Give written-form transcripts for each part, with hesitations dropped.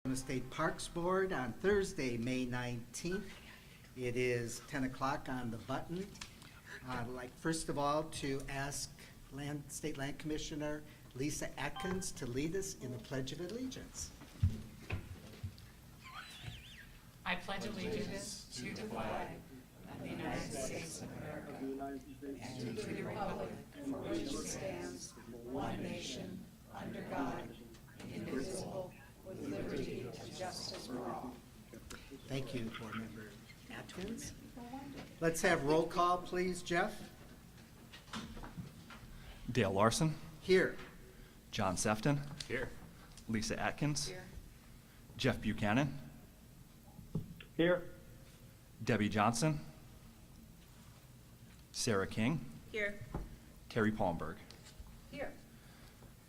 Arizona State Parks Board on Thursday, May 19th. It is 10 o'clock on the button. I'd like, first of all, to ask State Land Commissioner Lisa Atkins to lead us in the Pledge of Allegiance. I pledge allegiance to the flag of the United States of America and to the republic for which it stands, one nation, under God, indivisible, with liberty and justice for all. Thank you, Board Member Atkins. Let's have roll call, please. Jeff? Dale Larson, Here. John Sefton, Here. Lisa Atkins, Here. Jeff Buchanan, Here. Debbie Johnson, Sarah King, Here. Terry Palmberg. Here.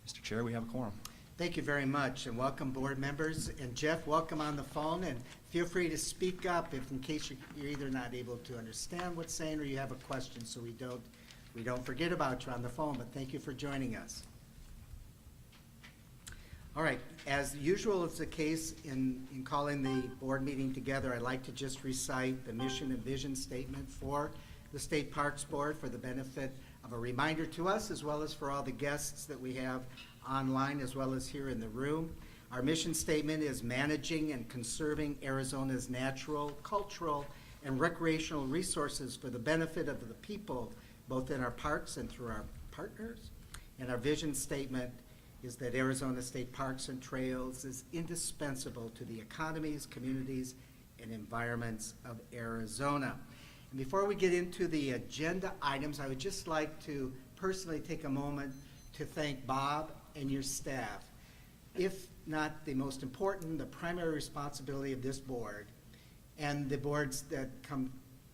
Mr. Chair, we have a quorum. Thank you very much, and welcome, board members. And Jeff, welcome on the phone, and feel free to speak up if in case you're either not able to understand what's saying or you have a question, so we don't forget about you on the phone, but thank you for joining us. All right, as usual is the case in calling the board meeting together, I'd like to just recite the mission and vision statement for the State Parks Board for the benefit of a reminder to us, as well as for all the guests that we have online, as well as here in the room. Our mission statement is managing and conserving Arizona's natural, cultural, and recreational resources for the benefit of the people, both in our parks and through our partners. And our vision statement is that Arizona State Parks and Trails is indispensable to the economies, communities, and environments of Arizona. And before we get into the agenda items, I would just like to personally take a moment to thank Bob and your staff. If not the most important, the primary responsibility of this board and the boards that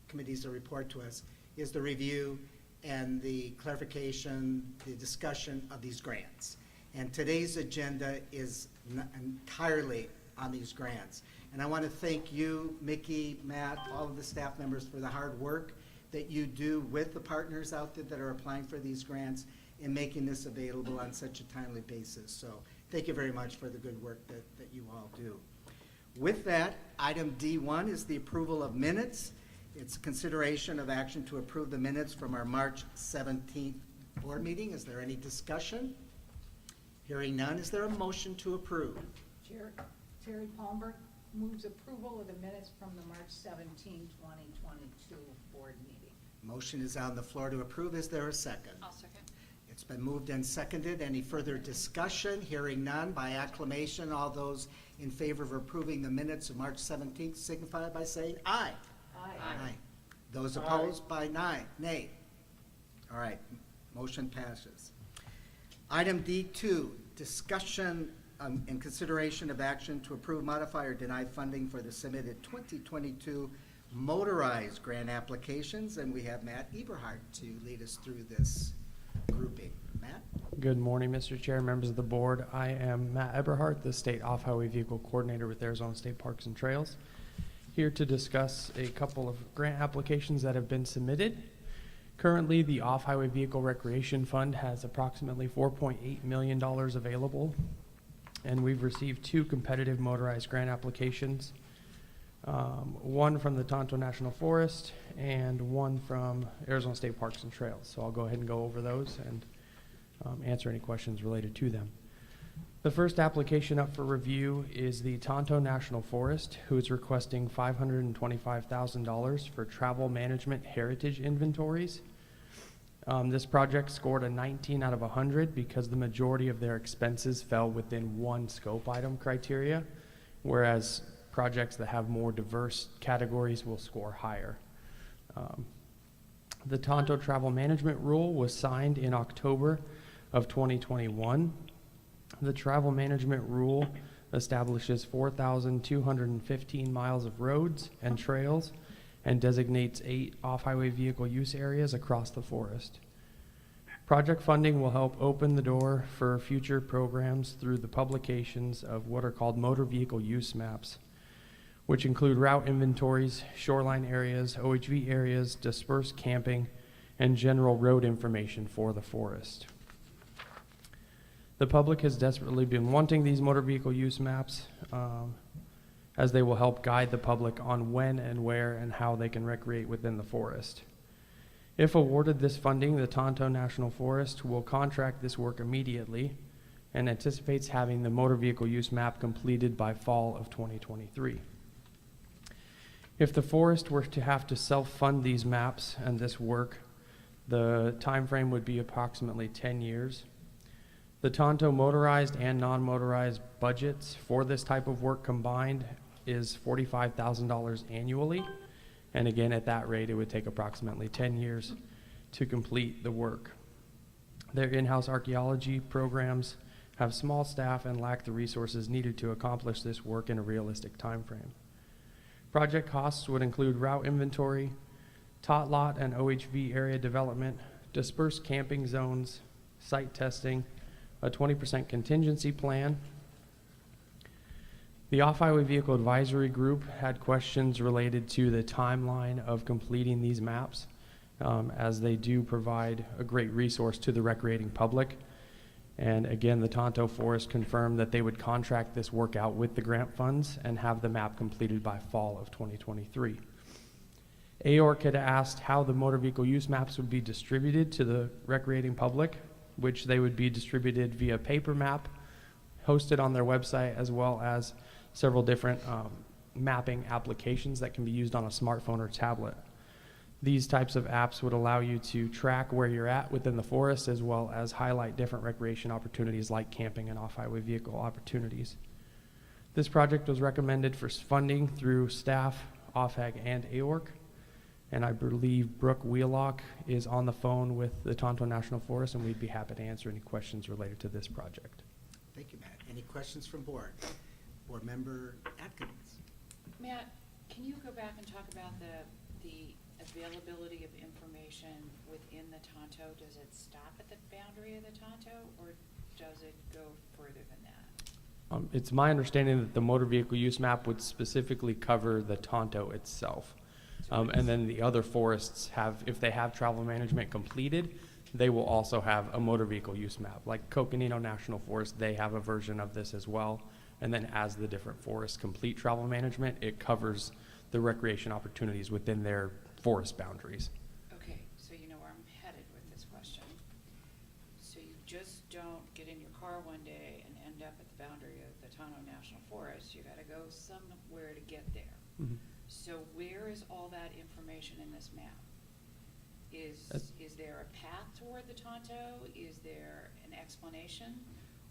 committees that report to us is the review and the clarification, the discussion of these grants. And today's agenda is entirely on these grants. And I want to thank you, Mickey, Matt, all of the staff members for the hard work that you do with the partners out there that are applying for these grants in making this available on such a timely basis. So thank you very much for the good work that you all do. With that, item D1 is the approval of minutes. It's consideration of action to approve the minutes from our March 17th board meeting. Is there any discussion? Hearing none, is there a motion to approve? Terry Palmberg moves approval of the minutes from the March 17, 2022 board meeting. Motion is on the floor to approve. Is there a second? I'll second. It's been moved and seconded. Any further discussion? Hearing none, by acclamation, all those in favor of approving the minutes of March 17th signify by saying aye. Aye. Those opposed by nay. All right, motion passes. Item D2, discussion and consideration of action to approve, modify, or deny funding for the submitted 2022 motorized grant applications. And we have Matt Eberhardt to lead us through this grouping. Matt? Good morning, Mr. Chair, members of the board. I am Matt Eberhardt, the State Off-Highway Vehicle Coordinator with Arizona State Parks and Trails, here to discuss a couple of grant applications that have been submitted. Currently, the Off-Highway Vehicle Recreation Fund has approximately $4.8 million available, and we've received two competitive motorized grant applications, one from the Tonto National Forest and one from Arizona State Parks and Trails. So I'll go ahead and go over those and answer any questions related to them. The first application up for review is the Tonto National Forest, who is requesting $525,000 for travel management heritage inventories. This project scored a 19 out of 100 because the majority of their expenses fell within one scope item criteria, whereas projects that have more diverse categories will score higher. The Tonto Travel Management Rule was signed in October of 2021. The Travel Management Rule establishes 4,215 miles of roads and trails and designates 8 off-highway vehicle use areas across the forest. Project funding will help open the door for future programs through the publications of what are called motor vehicle use maps, which include route inventories, shoreline areas, OHV areas, dispersed camping, and general road information for the forest. The public has desperately been wanting these motor vehicle use maps, as they will help guide the public on when and where and how they can recreate within the forest. If awarded this funding, the Tonto National Forest will contract this work immediately and anticipates having the motor vehicle use map completed by fall of 2023. If the forest were to have to self-fund these maps and this work, the time frame would be approximately 10 years. The Tonto motorized and non-motorized budgets for this type of work combined is $45,000 annually. And again, at that rate, it would take approximately 10 years to complete the work. Their in-house archaeology programs have small staff and lack the resources needed to accomplish this work in a realistic time frame. Project costs would include route inventory, tot lot and OHV area development, dispersed camping zones, site testing, a 20% contingency plan. The Off-Highway Vehicle Advisory Group had questions related to the timeline of completing these maps, as they do provide a great resource to the recreating public. And again, the Tonto Forest confirmed that they would contract this work out with the grant funds and have the map completed by fall of 2023. AORC had asked how the motor vehicle use maps would be distributed to the recreating public, which they would be distributed via paper map, hosted on their website, as well as several different mapping applications that can be used on a smartphone or tablet. These types of apps would allow you to track where you're at within the forest, as well as highlight different recreation opportunities like camping and off-highway vehicle opportunities. This project was recommended for funding through staff, OFHAG, and AORC. And I believe Brooke Wheelock is on the phone with the Tonto National Forest, and we'd be happy to answer any questions related to this project. Thank you, Matt. Any questions from board? Board Member Atkins. Matt, can you go back and talk about the availability of information within the Tonto? Does it stop at the boundary of the Tonto, or does it go further than that? It's my understanding that the motor vehicle use map would specifically cover the Tonto itself. And then the other forests have, if they have travel management completed, they will also have a motor vehicle use map. Like Coconino National Forest, they have a version of this as well. And then as the different forests complete travel management, it covers the recreation opportunities within their forest boundaries. Okay, so you know where I'm headed with this question. So you just don't get in your car one day and end up at the boundary of the Tonto National Forest. You gotta go somewhere to get there. Mhm. So where is all that information in this map? Is there a path toward the Tonto? Is there an explanation?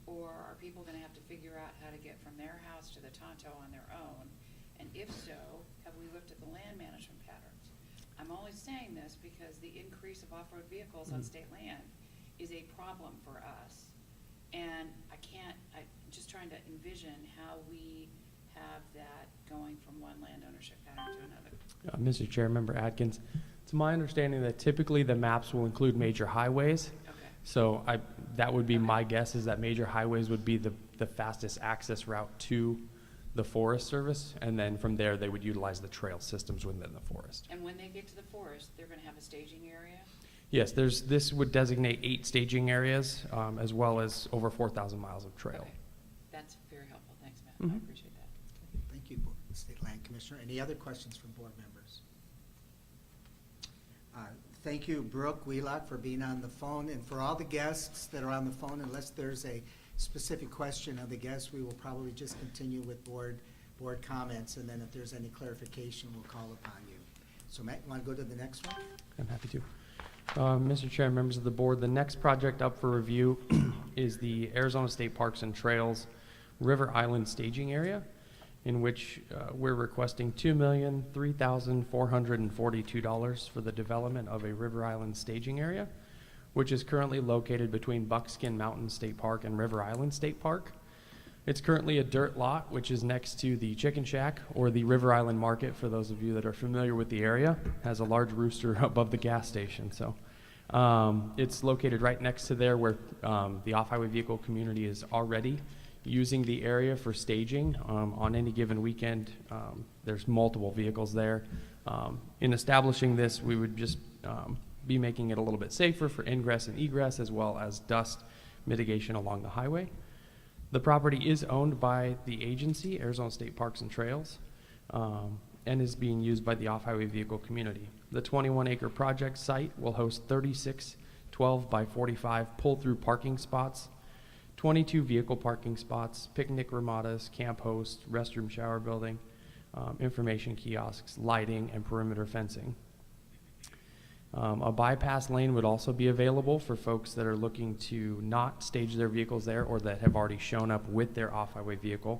Or are people gonna have to figure out how to get from their house to the Tonto on their own? And if so, have we looked at the land management patterns? I'm only saying this because the increase of off-road vehicles on state land is a problem for us. And I'm just trying to envision how we have that going from one land ownership pattern to another. Mr. Chair, Member Atkins, it's my understanding that typically the maps will include major highways. Okay. So that would be my guess, is that major highways would be the fastest access route to the Forest Service, and then from there they would utilize the trail systems within the forest. And when they get to the forest, they're gonna have a staging area? Yes, this would designate 8 staging areas, as well as over 4,000 miles of trail. Okay. That's very helpful. Thanks, Matt. I Mhm. appreciate that. Thank you, State Land Commissioner. Any other questions from board members? Thank you, Brooke Wheelock, for being on the phone, and for all the guests that are on the phone. Unless there's a specific question of the guests, we will probably just continue with board comments, and then if there's any clarification, we'll call upon you. So Matt, you want to go to the next one? I'm happy to. Mr. Chair, members of the board, the next project up for review is the Arizona State Parks and Trails River Island Staging Area, in which we're requesting $2,003,442 for the development of a River Island staging area, which is currently located between Buckskin Mountain State Park and River Island State Park. It's currently a dirt lot, which is next to the Chicken Shack, or the River Island Market, for those of you that are familiar with the area. Has a large rooster above the gas station. So it's located right next to there where the off-highway vehicle community is already using the area for staging. On any given weekend, there's multiple vehicles there. In establishing this, we would just be making it a little bit safer for ingress and egress, as well as dust mitigation along the highway. The property is owned by the agency, Arizona State Parks and Trails, and is being used by the off-highway vehicle community. The 21-acre project site will host 36 12 by 45 pull-through parking spots, 22 vehicle parking spots, picnic ramadas, camp host, restroom shower building, information kiosks, lighting, and perimeter fencing. A bypass lane would also be available for folks that are looking to not stage their vehicles there or that have already shown up with their off-highway vehicle,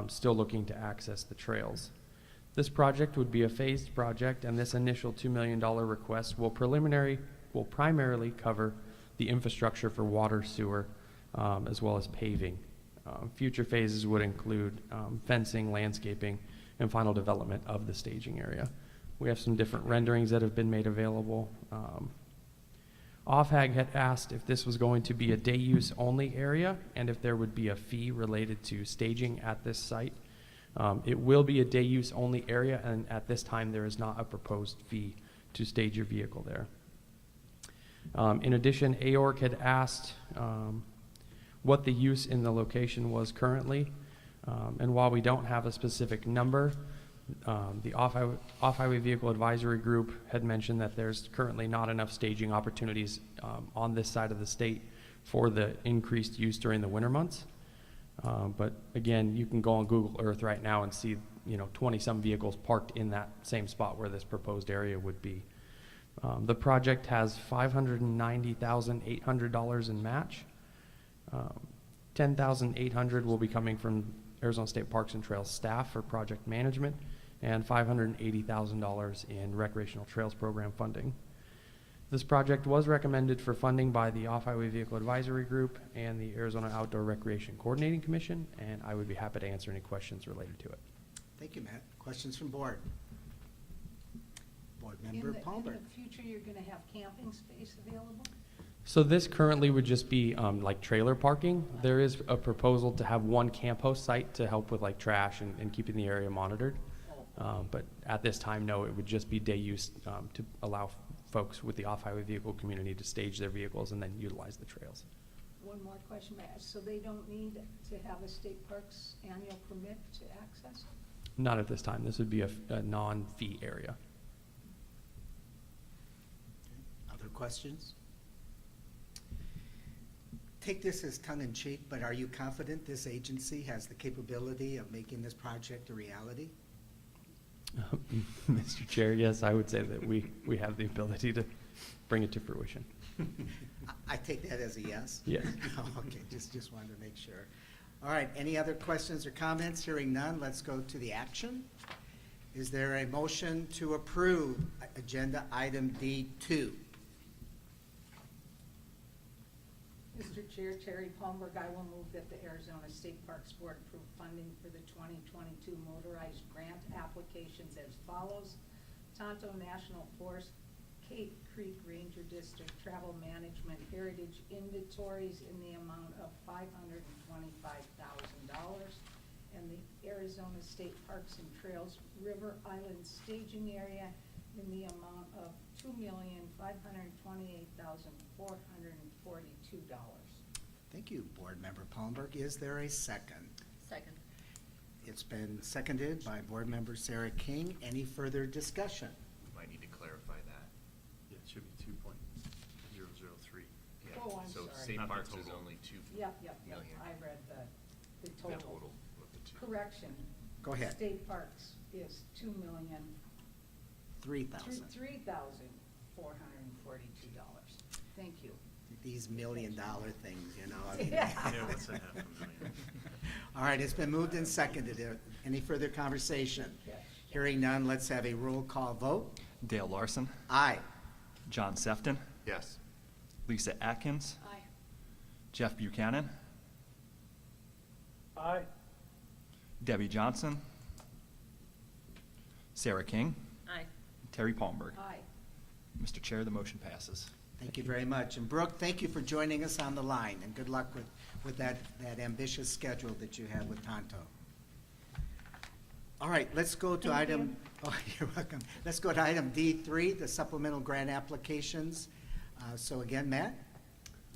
still looking to access the trails. This project would be a phased project, and this initial $2 million request will primarily cover the infrastructure for water, sewer, as well as paving. Future phases would include fencing, landscaping, and final development of the staging area. We have some different renderings that have been made available. OFHAG had asked if this was going to be a day use only area and if there would be a fee related to staging at this site. It will be a day use only area, and at this time there is not a proposed fee to stage your vehicle there. In addition, AORC had asked what the use in the location was currently, and while we don't have a specific number, the Off-Highway Vehicle Advisory Group had mentioned that there's currently not enough staging opportunities on this side of the state for the increased use during the winter months. But again, you can go on Google Earth right now and see, 20-some vehicles parked in that same spot where this proposed area would be. The project has $590,800 in match. $10,800 will be coming from Arizona State Parks and Trails staff for project management, and $580,000 in recreational trails program funding. This project was recommended for funding by the Off-Highway Vehicle Advisory Group and the Arizona Outdoor Recreation Coordinating Commission, and I would be happy to answer any questions related to it. Thank you, Matt. Questions from board? Board In Member the Palmer. future, you're gonna have camping space available? So this currently would just be like trailer parking. There is a proposal to have one camp host site to help with like trash and keeping the area monitored. But at this time, no, it would just be day use to allow folks with the off-highway vehicle community to stage their vehicles and then utilize the trails. One more question, Matt. So they don't need to have a state parks annual permit to access? Not at this time. This would be a non-fee area. Other questions? Take this as tongue-in-cheek, but are you confident this agency has the capability of making this project a reality? Mr. Chair, yes, I would say that we have the ability to bring it to fruition. I take that as a yes? Yes. Okay, just wanted to make sure. All right, any other questions or comments? Hearing none, let's go to the action. Is there a motion to approve agenda item D2? Mr. Chair, Terry Palmberg, I will move that the Arizona State Parks Board approve funding for the 2022 motorized grant applications as follows. Tonto National Forest, Cape Creek Ranger District Travel Management Heritage Inventories in the amount of $525,000, and the Arizona State Parks and Trails River Island Staging Area in the amount of $2,528,442. Thank you, Board Member Palmberg. Is there a second? Second. It's been seconded by Board Member Sarah King. Any further discussion? Might need to clarify that. Yeah, it should be 2.003. Yeah. Oh, I'm So sorry. State Not the Parks is total. only two Yep, million. I read the The total. total of the two. Correction. Go ahead. State Parks is $3,000. $3,442. Thank you. These $1 million things, I mean. Yeah. Yeah, what's a $500,000? All right, it's been moved and seconded. Any further conversation? Hearing none, let's have a roll call vote. Dale Larson, Aye. John Sefton, Yes. Lisa Atkins, Aye. Jeff Buchanan, Aye. Debbie Johnson, Sarah King, Aye. Terry Palmberg. Aye. Mr. Chair, the motion passes. Thank you very much. And Brooke, thank you for joining us on the line, and good luck with that ambitious schedule that you have with Tonto. All right, let's go to Thank item, oh, you're welcome. Let's go to item D3, the supplemental grant applications. So again, Matt?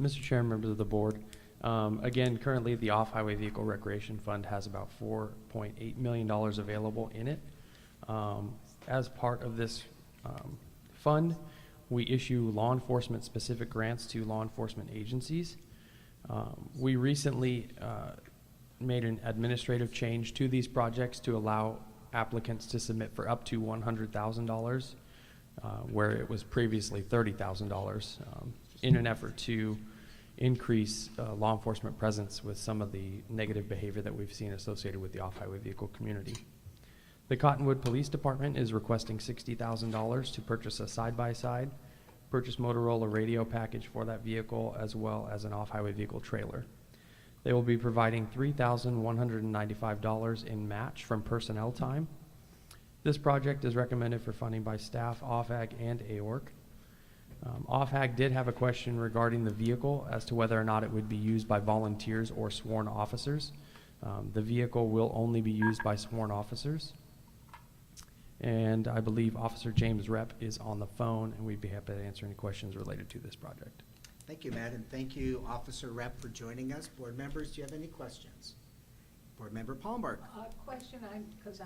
Mr. Chair, members of the board, Again, currently the Off-Highway Vehicle Recreation Fund has about $4.8 million available in it. As part of this fund, we issue law enforcement specific grants to law enforcement agencies. We recently made an administrative change to these projects to allow applicants to submit for up to $100,000, where it was previously $30,000, in an effort to increase law enforcement presence with some of the negative behavior that we've seen associated with the off-highway vehicle community. The Cottonwood Police Department is requesting $60,000 to purchase a side-by-side, purchase Motorola radio package for that vehicle, as well as an off-highway vehicle trailer. They will be providing $3,195 in match from personnel time. This project is recommended for funding by staff, OFAG, and AORC. OFAG did have a question regarding the vehicle as to whether or not it would be used by volunteers or sworn officers. The vehicle will only be used by sworn officers. And I believe Officer James Rep is on the phone, and we'd be happy to answer any questions related to this project. Thank you, Matt, and thank you, Officer Rep, for joining us. Board members, do you have any questions? Board Member Palmberg. Question, because I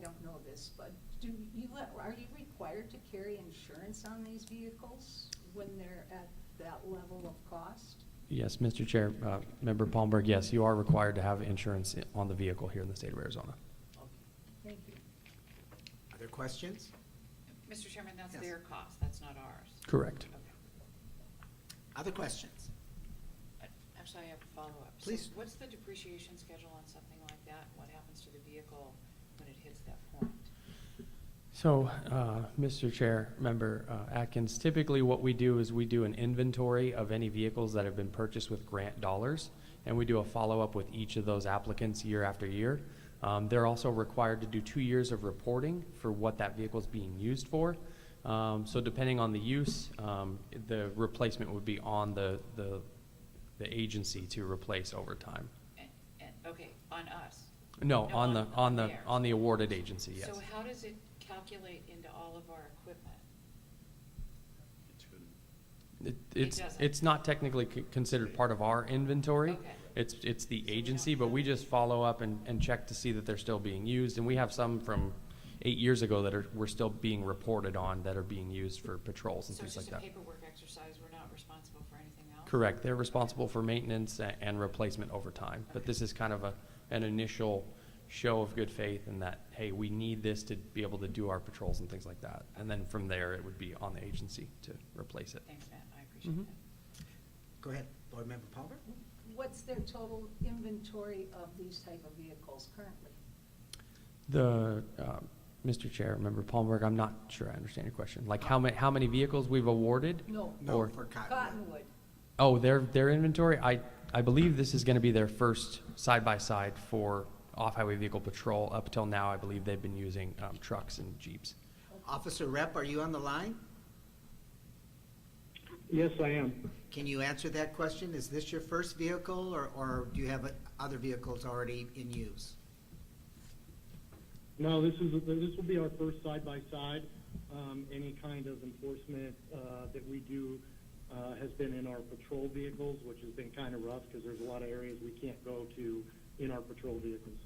don't know this, but are you required to carry insurance on these vehicles when they're at that level of cost? Yes, Mr. Chair, Member Palmberg, yes, you are required to have insurance on the vehicle here in the state of Arizona. Thank you. Other questions? Mr. Chairman, that's Yes. their cost, that's not ours. Correct. Okay. Other questions? Actually, I have a follow-up. So Please. what's the depreciation schedule on something like that? What happens to the vehicle when it hits that point? So, Mr. Chair, Member Atkins, typically what we do is we do an inventory of any vehicles that have been purchased with grant dollars, and we do a follow-up with each of those applicants year after year. They're also required to do 2 years of reporting for what that vehicle is being used for. So depending on the use, the replacement would be on the agency to replace over time. Okay, on us? No, No, on theirs. the awarded agency, yes. So how does it calculate into all of our equipment? doesn't. It's not technically considered part of our inventory. Okay. It's the So we agency, don't but have- we just follow up and check to see that they're still being used. And we have some from 8 years ago that were still being reported on that are being used for patrols and So it's things like just a that. paperwork exercise, we're not responsible for anything else? Correct. They're responsible for maintenance and replacement over time. But this is kind of an initial show of good faith in that, hey, we need this to be able to do our patrols and things like that. And then from there, it would be on the agency to replace it. Thanks, Matt, I appreciate Mhm. that. Go ahead, Board Member Palmer. What's their total inventory of these type of vehicles currently? Mr. Chair, Member Palmberg, I'm not sure I understand your question. Like how many vehicles we've awarded? No. No, for Cottonwood. Cottonwood. Oh, their inventory? I believe this is gonna be their first side-by-side for off-highway vehicle patrol. Up till now, I believe they've been using trucks and Jeeps. Officer Rep, are you on the line? Yes, I am. Can you answer that question? Is this your first vehicle, or do you have other vehicles already in use? No, this will be our first side-by-side. Any kind of enforcement that we do has been in our patrol vehicles, which has been kind of rough because there's a lot of areas we can't go to in our patrol vehicles.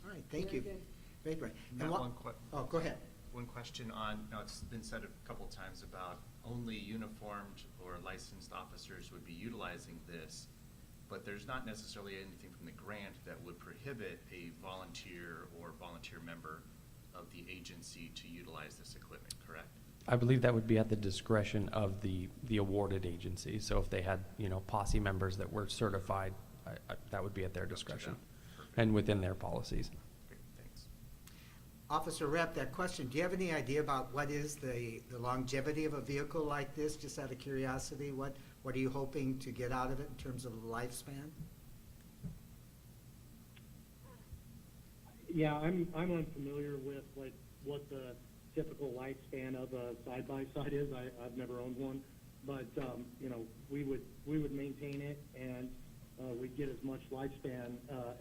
All right, thank you. Very good. Great. Matt, And what? one Oh, go ahead. One question on, now it's been said a couple times about only uniformed or licensed officers would be utilizing this, but there's not necessarily anything from the grant that would prohibit a volunteer or volunteer member of the agency to utilize this equipment, correct? I believe that would be at the discretion of the awarded agency. So if they had, posse members that were certified, that would be at their discretion and within their policies. Great, thanks. Officer Rep, that question, do you have any idea about what is the longevity of a vehicle like this, just out of curiosity? What are you hoping to get out of it in terms of lifespan? Yeah, I'm unfamiliar with like what the typical lifespan of a side-by-side is. I've never owned one, but we would maintain it and we'd get as much lifespan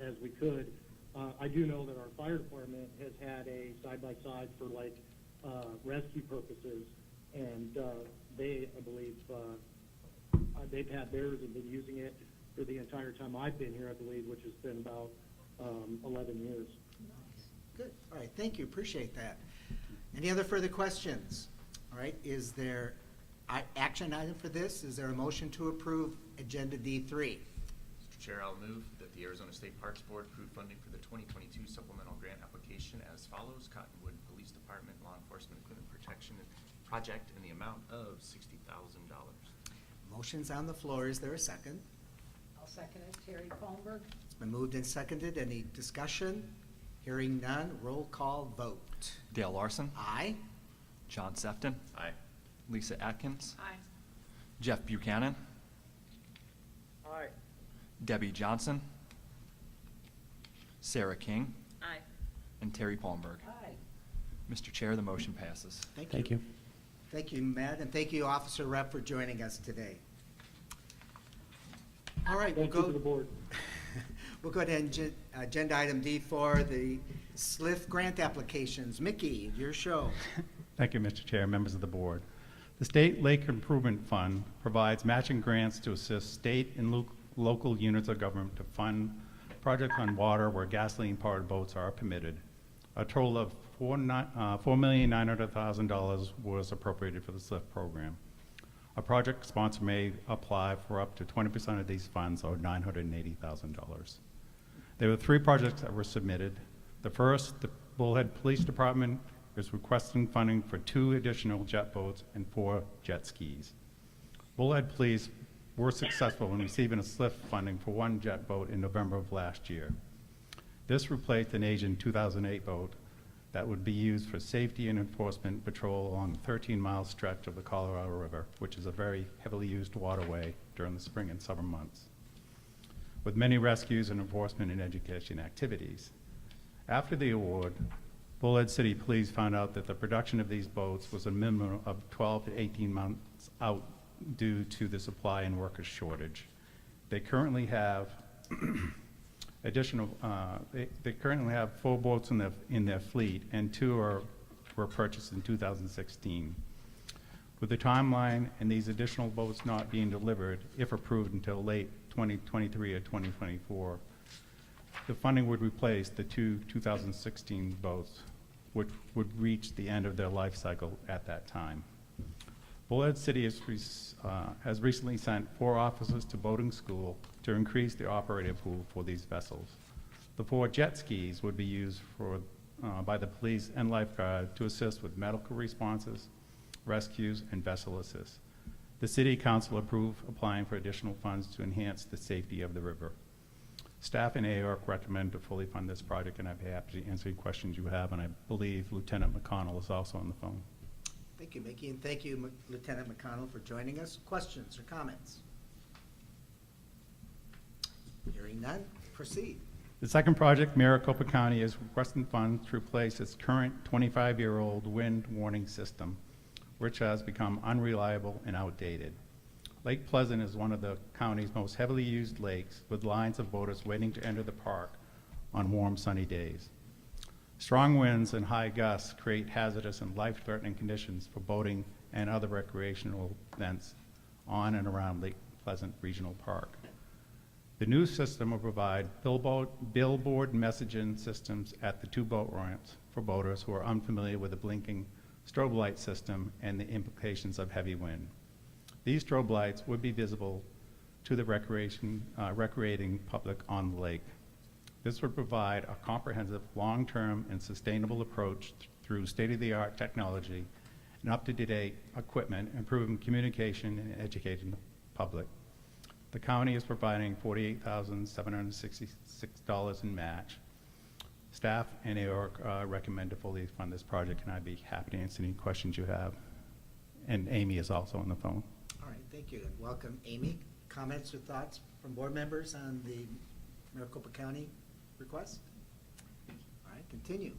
as we could. I do know that our fire department has had a side-by-side for like rescue purposes, and they, I believe, they've had theirs and been using it for the entire time I've been here, I believe, which has been about 11 years. Good, all right, thank you, appreciate that. Any other further questions? All right, is there action item for this? Is there a motion to approve Agenda D3? Mr. Chair, I'll move that the Arizona State Parks Board approve funding for the 2022 supplemental grant application as follows. Cottonwood Police Department Law Enforcement Equipment Protection Project in the amount of $60,000. Motion's on the floor, is there a second? I'll second it. Terry Palmberg, It's been moved and seconded, any discussion? Hearing none, roll call vote. Dale Larson, Aye? John Sefton, Aye. Lisa Atkins, Aye. Jeff Buchanan, Aye. Debbie Johnson, Sarah King, Aye. and Terry Palmberg. aye. Mr. Chair, the motion passes. Thank you. Thank you, Matt, and thank you, Officer Rep, for joining us today. All right, we'll Thank you to the go, board. we'll go to agenda item D4, the SLIF grant applications. Mickey, your show. Thank you, Mr. Chair, members of the board. The State Lake Improvement Fund provides matching grants to assist state and local units of government to fund projects on water where gasoline-powered boats are permitted. A total of $4,900,000 was appropriated for the SLIF program. A project sponsor may apply for up to 20% of these funds, or $980,000. There were 3 projects that were submitted. The first, the Bullhead Police Department is requesting funding for 2 additional jet boats and 4 jet skis. Bullhead Police were successful in receiving a SLIF funding for 1 jet boat in November of last year. This replaced an Asian 2008 boat that would be used for safety and enforcement patrol along the 13-mile stretch of the Colorado River, which is a very heavily used waterway during the spring and summer months, with many rescues and enforcement and education activities. After the award, Bullhead City Police found out that the production of these boats was a minimum of 12 to 18 months out due to the supply and workers shortage. They currently have they currently have 4 boats in their fleet, and 2 were purchased in 2016. With the timeline and these additional boats not being delivered, if approved until late 2023 or 2024, the funding would replace the 2 2016 boats, which would reach the end of their life cycle at that time. Bullhead City has recently sent 4 officers to boating school to increase the operator pool for these vessels. The 4 jet skis would be used by the police and lifeguard to assist with medical responses, rescues, and vessel assist. The City Council approved applying for additional funds to enhance the safety of the river. Staff and AORC recommend to fully fund this project, and I'd be happy to answer any questions you have, and I believe Lieutenant McConnell is also on the phone. Thank you, Mickey, and thank you, Lieutenant McConnell, for joining us. Questions or comments? Hearing none, proceed. The second project, Maricopa County is requesting funds to replace its current 25-year-old wind warning system, which has become unreliable and outdated. Lake Pleasant is one of the county's most heavily used lakes, with lines of boaters waiting to enter the park on warm, sunny days. Strong winds and high gusts create hazardous and life-threatening conditions for boating and other recreational events on and around Lake Pleasant Regional Park. The new system will provide billboard messaging systems at the 2 boat ramps for boaters who are unfamiliar with the blinking strobe light system and the implications of heavy wind. These strobe lights would be visible to the recreating public on the lake. This would provide a comprehensive, long-term, and sustainable approach through state-of-the-art technology and up-to-date equipment, improving communication and educating the public. The county is providing $48,766 in match. Staff and AORC recommend to fully fund this project, and I'd be happy to answer any questions you have. And Amy is also on the phone. All right, thank you, and welcome, Amy. Comments or thoughts from board members on the Maricopa County request? All right, continue.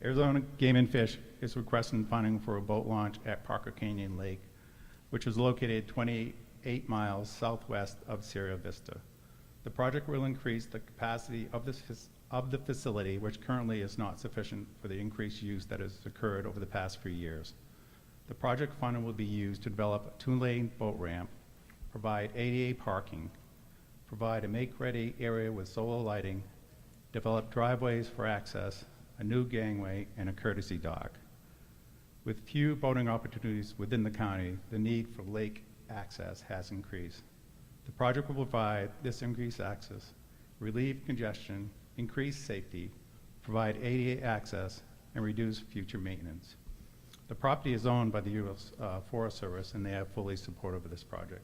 Arizona Game and Fish is requesting funding for a boat launch at Parker Canyon Lake, which is located 28 miles southwest of Sierra Vista. The project will increase the capacity of the facility, which currently is not sufficient for the increased use that has occurred over the past few years. The project funding will be used to develop a 2-lane boat ramp, provide ADA parking, provide a make-ready area with solar lighting, develop driveways for access, a new gangway, and a courtesy dock. With few boating opportunities within the county, the need for lake access has increased. The project will provide this increased access, relieve congestion, increase safety, provide ADA access, and reduce future maintenance. The property is owned by the U.S. Forest Service, and they have fully supportive of this project.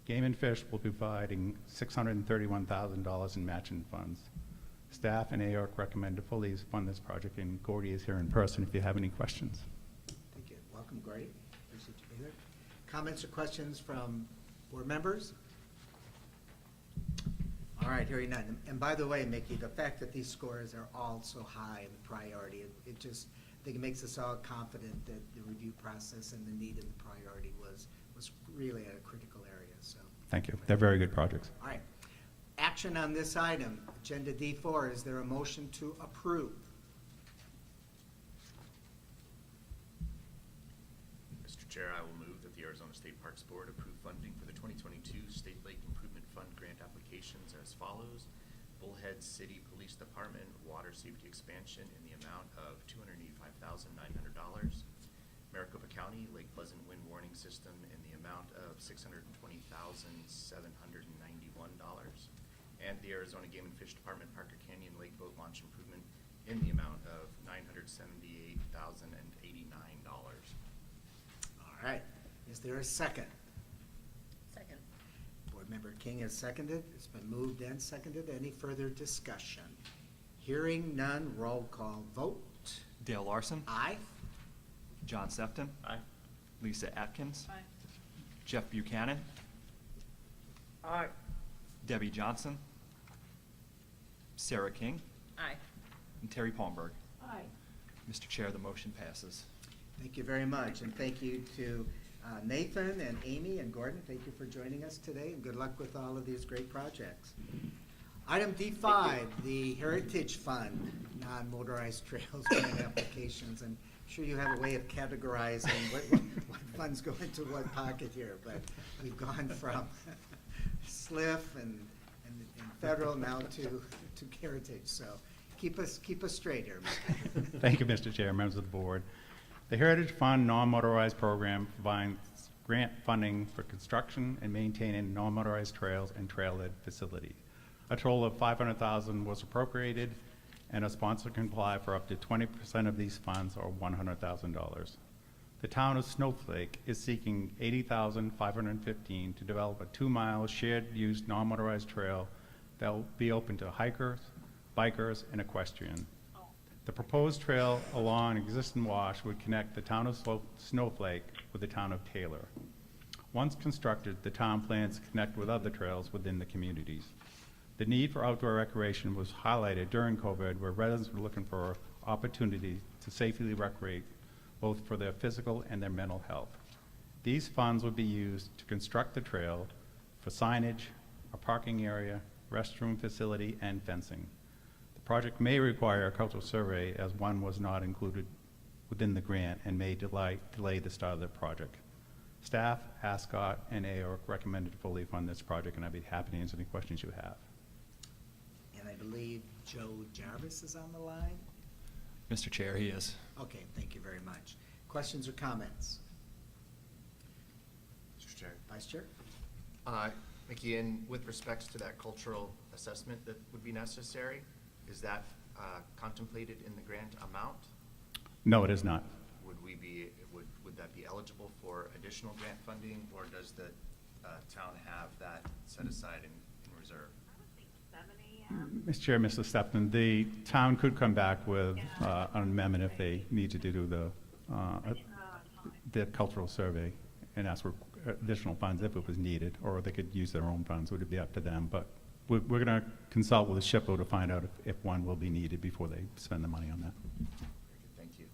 Game and Fish will be providing $631,000 in matching funds. Staff and AORC recommend to fully fund this project, and Gordy is here in person if you have any questions. Thank you. Welcome, Gordy. Appreciate you being there. Comments or questions from board members? All right, hearing none. And by the way, Mickey, the fact that these scores are all so high in the priority, it just, I think it makes us all confident that the review process and the need and the priority was really at a critical area, so. Thank you. They're very good projects. All right. Action on this item, Agenda D4, is there a motion to approve? Mr. Chair, I will move that the Arizona State Parks Board approve funding for the 2022 State Lake Improvement Fund grant applications as follows. Bullhead City Police Department Water Safety Expansion in the amount of $285,900. Maricopa County Lake Pleasant Wind Warning System in the amount of $620,791. And the Arizona Game and Fish Department Parker Canyon Lake Boat Launch Improvement in the amount of $978,089. All right. Is there a second? Second. Board Member King has seconded. It's been moved and seconded. Any further discussion? Hearing none, roll call vote. Dale Larson. Aye. John Sefton. Aye. Lisa Atkins. Aye. Jeff Buchanan. Aye. Debbie Johnson. Sarah King. Aye. And Terry Palmberg. Aye. Mr. Chair, the motion passes. Thank you very much, and thank you to Nathan and Amy and Gordon. Thank you for joining us today, and good luck with all of these great projects. Item D5, the Heritage Fund, non-motorized trails grant applications. I'm sure you have a way of categorizing what funds go into what pocket here, but we've gone from SLIF and federal now to Heritage, so keep us straight here. Thank you, Mr. Chair, members of the board. The Heritage Fund non-motorized program provides grant funding for construction and maintaining non-motorized trails and trailhead facilities. A total of $500,000 was appropriated, and a sponsor can apply for up to 20% of these funds, or $100,000. The town of Snowflake is seeking $80,515 to develop a 2-mile shared-use non-motorized trail that will be open to hikers, bikers, and equestrians. The proposed trail along existing wash would connect the town of Snowflake with the town of Taylor. Once constructed, the town plans to connect with other trails within the communities. The need for outdoor recreation was highlighted during COVID, where residents were looking for opportunities to safely recreate, both for their physical and their mental health. These funds would be used to construct the trail for signage, a parking area, restroom facility, and fencing. The project may require a cultural survey, as one was not included within the grant and may delay the start of the project. Staff, ASCOT, and AORC recommended to fully fund this project, and I'd be happy to answer any questions you have. And I believe Joe Jarvis is on the line. Mr. Chair, he is. Okay, thank you very much. Questions or comments? Mr. Chair. Vice Chair? Mickey, and with respects to that cultural assessment that would be necessary, is that contemplated in the grant amount? No, it is not. Would that be eligible for additional grant funding, or does the town have that set aside in reserve? Mr. Chair, Mr. Stepton, the town could come back with an amendment if they need to do the cultural survey and ask for additional funds if it was needed, or they could use their own funds. It would be up to them. But we're going to consult with the SHPO to find out if one will be needed before they spend the money on that. Very good, thank you.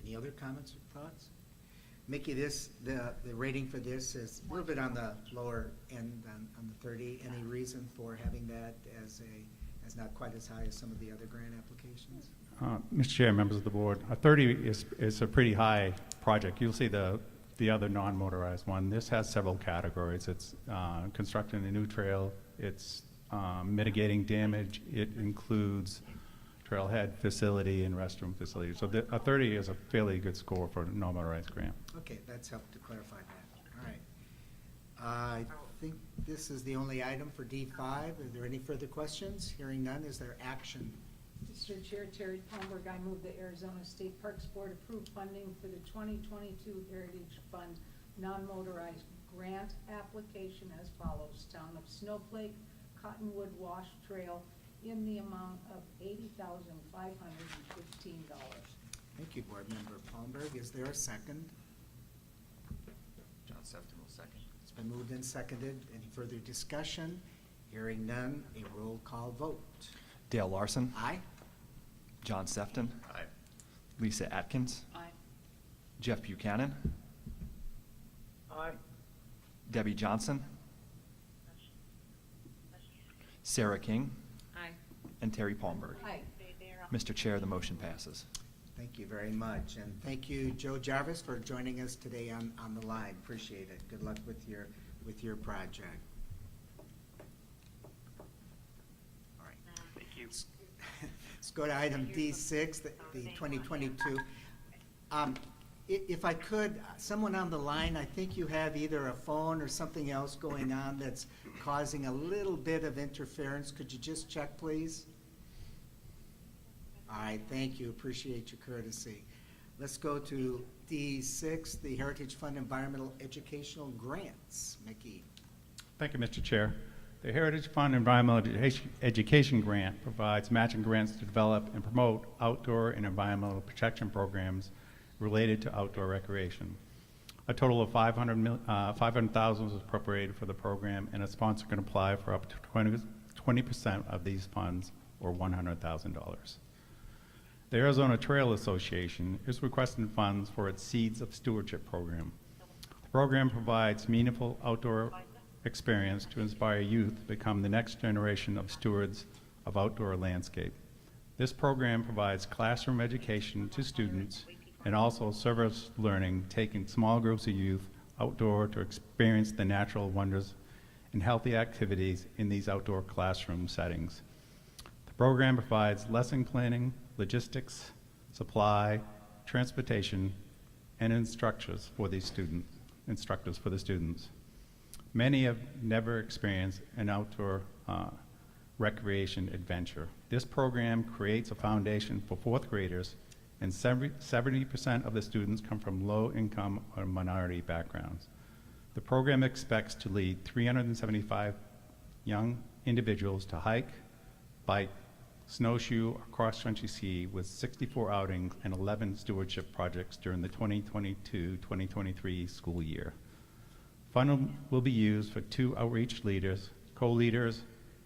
Any other comments or thoughts? Mickey, the rating for this is a little bit on the lower end on the 30. Any reason for having that as not quite as high as some of the other grant applications? Mr. Chair, members of the board, 30 is a pretty high project. You'll see the the other non-motorized one. This has several categories. It's constructing a new trail, it's mitigating damage, it includes trailhead facility and restroom facility. So a 30 is a fairly good score for a non-motorized grant. Okay, that's helped to clarify that. All right. I think this is the only item for D5. Are there any further questions? Hearing none, is there action? Mr. Chair, Terry Palmberg, I move the Arizona State Parks Board approve funding for the 2022 Heritage Fund non-motorized grant application as follows. Town of Snowflake, Cottonwood Wash Trail in the amount of $80,515. Thank you, Board Member Palmberg. Is there a second? John Sefton will second. It's been moved and seconded. Any further discussion? Hearing none, a roll call vote. Dale Larson. Aye? John Sefton. Aye. Lisa Atkins. Aye. Jeff Buchanan. Aye. Debbie Johnson. Sarah King. Aye. And Terry Palmberg. Aye. Mr. Chair, the motion passes. Thank you very much. And thank you, Joe Jarvis, for joining us today on the line. Appreciate it. Good luck with your project. All right. Thank you. Let's go to item D6, the 2022. If I could, someone on the line, I think you have either a phone or something else going on that's causing a little bit of interference. Could you just check, please? All right, thank you. Appreciate your courtesy. Let's go to D6, the Heritage Fund Environmental Educational Grants. Mickey. Thank you, Mr. Chair. The Heritage Fund Environmental Education Grant provides matching grants to develop and promote outdoor and environmental protection programs related to outdoor recreation. A total of $500,000 was appropriated for the program, and a sponsor can apply for up to 20% of these funds, or $100,000. The Arizona Trail Association is requesting funds for its Seeds of Stewardship program. The program provides meaningful outdoor experience to inspire youth to become the next generation of stewards of outdoor landscape. This program provides classroom education to students and also service learning, taking small groups of youth outdoor to experience the natural wonders and healthy activities in these outdoor classroom settings. The program provides lesson planning, logistics, supply, transportation, and instructors for the students. Many have never experienced an outdoor recreation adventure. This program creates a foundation for fourth graders, and 70% of the students come from low-income or minority backgrounds. The program expects to lead 375 young individuals to hike, bike, snowshoe, or cross-country ski with 64 outings and 11 stewardship projects during the 2022-2023 school year. Funding will be used for 2 outreach leaders, co-leaders,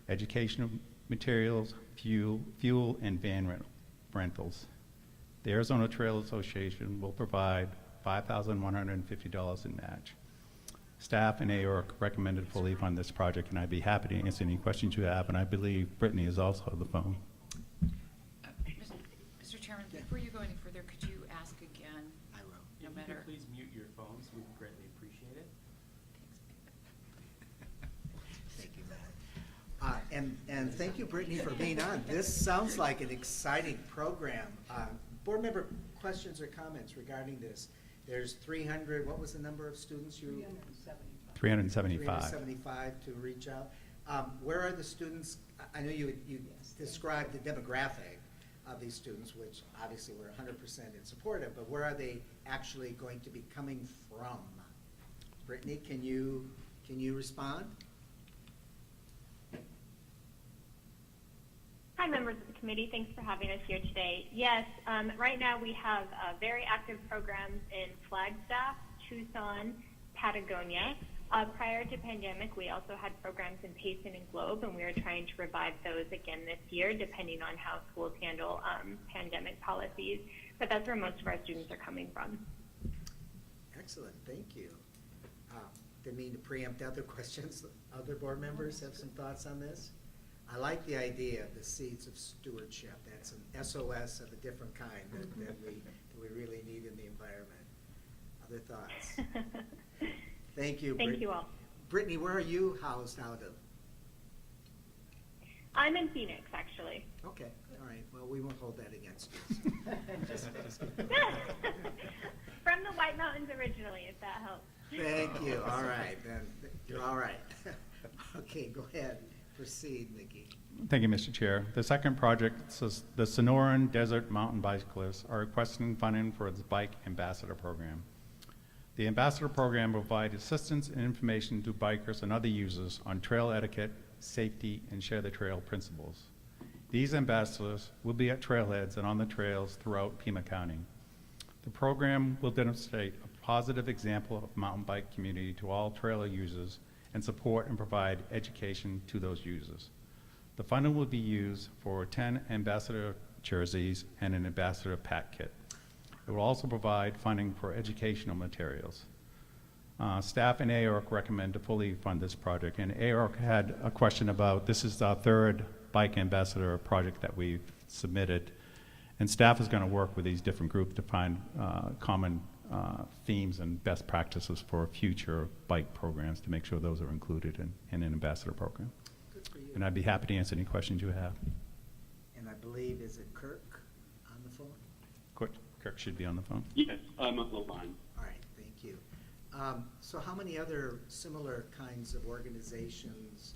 educational materials, fuel, and van rentals. The Arizona Trail Association will provide $5,150 in match. Staff and AORC recommended fully fund this project, and I'd be happy to answer any questions you have, and I believe Brittany is also on the phone. Mr. Chairman, before you go any further, could you ask again? I will. No If you matter. could please mute your phones, we would greatly appreciate it. Thank you, Matt. And thank you, Brittany, for being on. This sounds like an exciting program. Board member questions or comments regarding this? There's 300, what was the number of students you? 375. 375 to reach out. Where are the students? I know you described the demographic of these students, which obviously we're 100% in support of, but where are they actually going to be coming from? Brittany, can you respond? Hi, members of the committee. Thanks for having us here today. Yes, right now we have very active programs in Flagstaff, Tucson, Patagonia. Prior to pandemic, we also had programs in Payson and Globe, and we are trying to revive those again this year, depending on how schools handle pandemic policies. But that's where most of our students are coming from. Excellent, thank you. Didn't mean to preempt other questions. Other board members have some thoughts on this? I like the idea of the Seeds of Stewardship. That's an SOS of a different kind that we really need in the environment. Other thoughts? Thank you. Thank you all. Brittany, where are you housed out of? I'm in Phoenix, actually. Okay, all right. Well, we won't hold that against you. Just kidding. From the White Mountains originally, if that helps. Thank you. All right, then you're all right. Okay, go ahead. Proceed, Mickey. Thank you, Mr. Chair. The second project, the Sonoran Desert Mountain Bicyclists are requesting funding for its Bike Ambassador Program. The Ambassador Program provides assistance and information to bikers and other users on trail etiquette, safety, and share the trail principles. These ambassadors will be at trailheads and on the trails throughout Pima County. The program will demonstrate a positive example of mountain bike community to all trailer users and support and provide education to those users. The funding will be used for 10 ambassador jerseys and an ambassador pack kit. It will also provide funding for educational materials. Staff and AORC recommend to fully fund this project, and AORC had a question about, this is our third Bike Ambassador project that we've submitted, and staff is going to work with these different groups to find common themes and best practices for future bike programs to make sure those are included in an ambassador program. Good for you. And I'd be happy to answer any questions you have. And I believe, is it Kirk on the phone? Kirk should be on the phone. Yes, I'm on the line. All right, thank you. So how many other similar kinds of organizations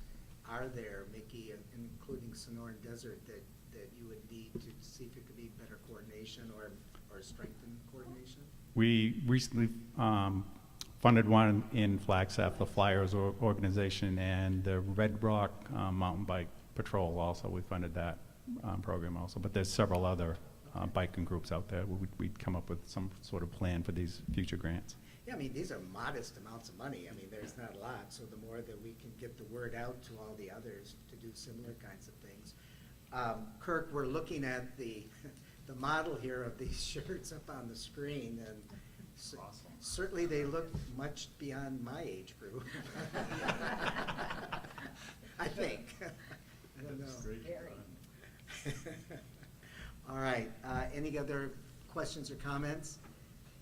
are there, Mickey, including Sonoran Desert, that you would need to see if it could be better coordination or strengthen coordination? We recently funded one in Flagstaff, the Flyers organization, and the Red Rock Mountain Bike Patrol also. We funded that program also, but there's several other biking groups out there. We'd come up with some sort of plan for these future grants. Yeah, I mean, these are modest amounts of money. I mean, there's not a lot, so the more that we can get the word out to all the others to do similar kinds of things. Kirk, we're looking at the model here of these shirts up on the screen, and Awesome. certainly they look much beyond my age group. I think. I don't know. Very. All right, any other questions or comments?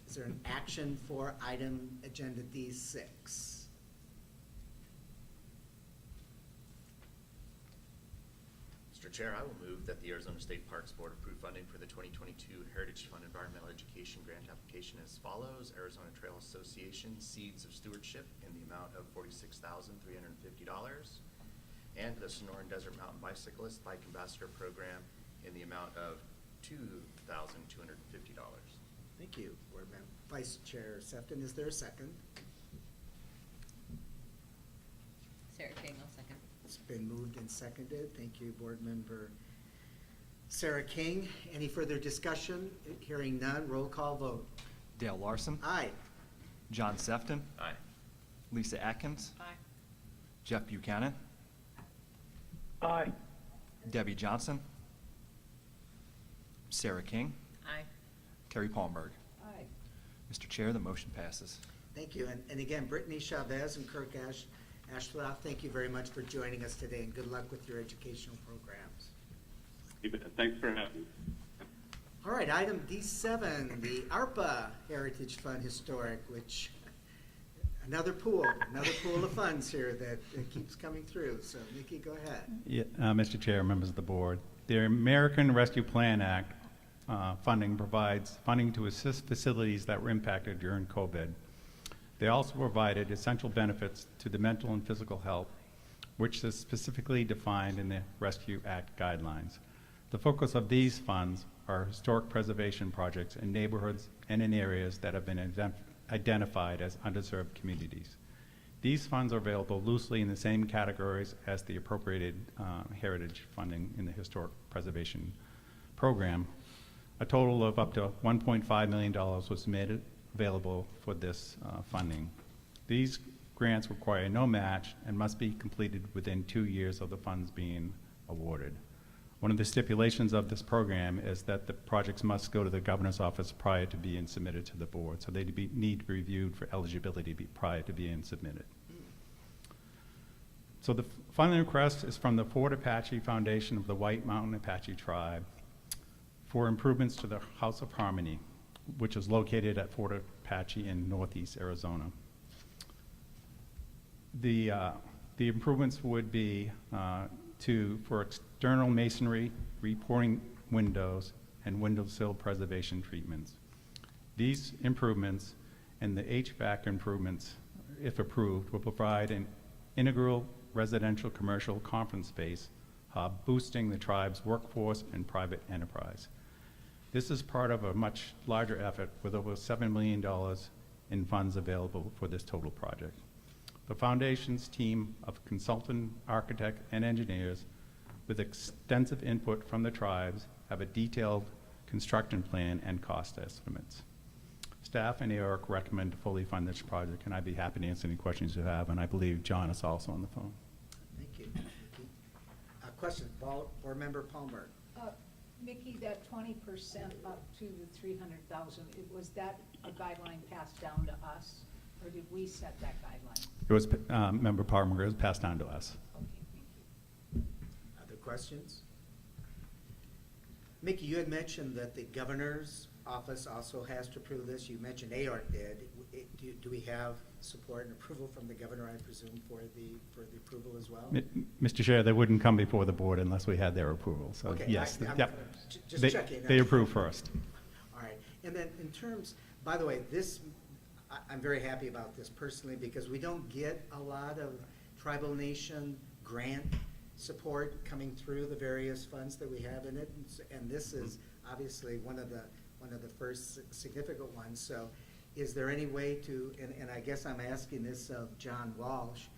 Is there an action for item agenda D6? Mr. Chair, I will move that the Arizona State Parks Board approve funding for the 2022 Heritage Fund Environmental Education Grant application as follows. Arizona Trail Association Seeds of Stewardship in the amount of $46,350, and the Sonoran Desert Mountain Bicyclist Bike Ambassador Program in the amount of $2,250. Thank you, Board Member. Vice Chair Sefton, is there a second? Sarah King, I'll second. It's been moved and seconded. Thank you, Board Member Sarah King. Any further discussion? Hearing none, roll call vote. Dale Larson. Aye. John Sefton. Aye. Lisa Atkins. Aye. Jeff Buchanan. Aye. Debbie Johnson. Sarah King. Aye. Terry Palmberg. Aye. Mr. Chair, the motion passes. Thank you. And again, Brittany Chavez and Kirk Ashloff, thank you very much for joining us today, and good luck with your educational programs. Thanks for having me. All right, item D7, the ARPA Heritage Fund Historic, which, another pool of funds here that keeps coming through. So, Nikki, go ahead. Yeah, Mr. Chair, members of the board, the American Rescue Plan Act funding provides funding to assist facilities that were impacted during COVID. They also provided essential benefits to the mental and physical health, which is specifically defined in the Rescue Act guidelines. The focus of these funds are historic preservation projects in neighborhoods and in areas that have been identified as underserved communities. These funds are available loosely in the same categories as the appropriated heritage funding in the historic preservation program. A total of up to $1.5 million was made available for this funding. These grants require no match and must be completed within 2 years of the funds being awarded. One of the stipulations of this program is that the projects must go to the governor's office prior to being submitted to the board, so they need to be reviewed for eligibility prior to being submitted. So the funding request is from the Fort Apache Foundation of the White Mountain Apache Tribe for improvements to the House of Harmony, which is located at Fort Apache in northeast Arizona. The improvements would be for external masonry, reporting windows, and windowsill preservation treatments. These improvements and the HVAC improvements, if approved, will provide an integral residential commercial conference space hub, boosting the tribe's workforce and private enterprise. This is part of a much larger effort with over $7 million in funds available for this total project. The Foundation's team of consultant, architect, and engineers with extensive input from the tribes have a detailed construction plan and cost estimates. Staff and ARC recommend to fully fund this project, and I'd be happy to answer any questions you have, and I believe John is also on the phone. Thank you. Question, Board Member Palmer. Mickey, that 20% up to the 300,000, was that a guideline passed down to us, or did we set that guideline? It was, Member Palmer, it was passed on to us. Okay, thank you. Other questions? Mickey, you had mentioned that the governor's office also has to approve this. You mentioned ARC did. Do we have support and approval from the governor, I presume, for the approval as well? Mr. Chair, they wouldn't come before the board unless we had their approval, so Okay, yes. I'm just checking. They approve first. All right, and then in terms, by the way, I'm very happy about this personally because we don't get a lot of tribal nation grant support coming through the various funds that we have in it, and this is obviously one of the first significant ones. So is there any way to, and I guess I'm asking this of John Walsh,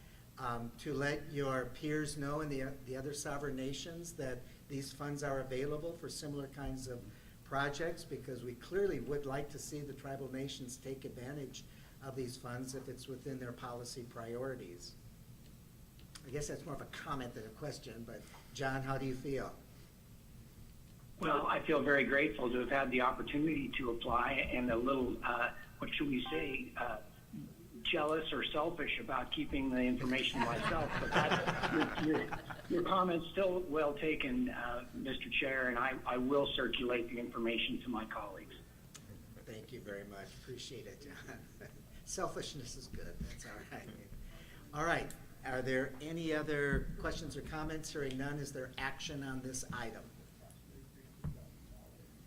to let your peers know in the other sovereign nations that these funds are available for similar kinds of projects, because we clearly would like to see the tribal nations take advantage of these funds if it's within their policy priorities. I guess that's more of a comment than a question, but John, how do you feel? Well, I feel very grateful to have had the opportunity to apply, and a little, what should we say, jealous or selfish about keeping the information myself. But your comment's still well taken, Mr. Chair, and I will circulate the information to my colleagues. Thank you very much. Appreciate it, John. Selfishness is good. That's all right. All right. Are there any other questions or comments? Hearing none, is there action on this item?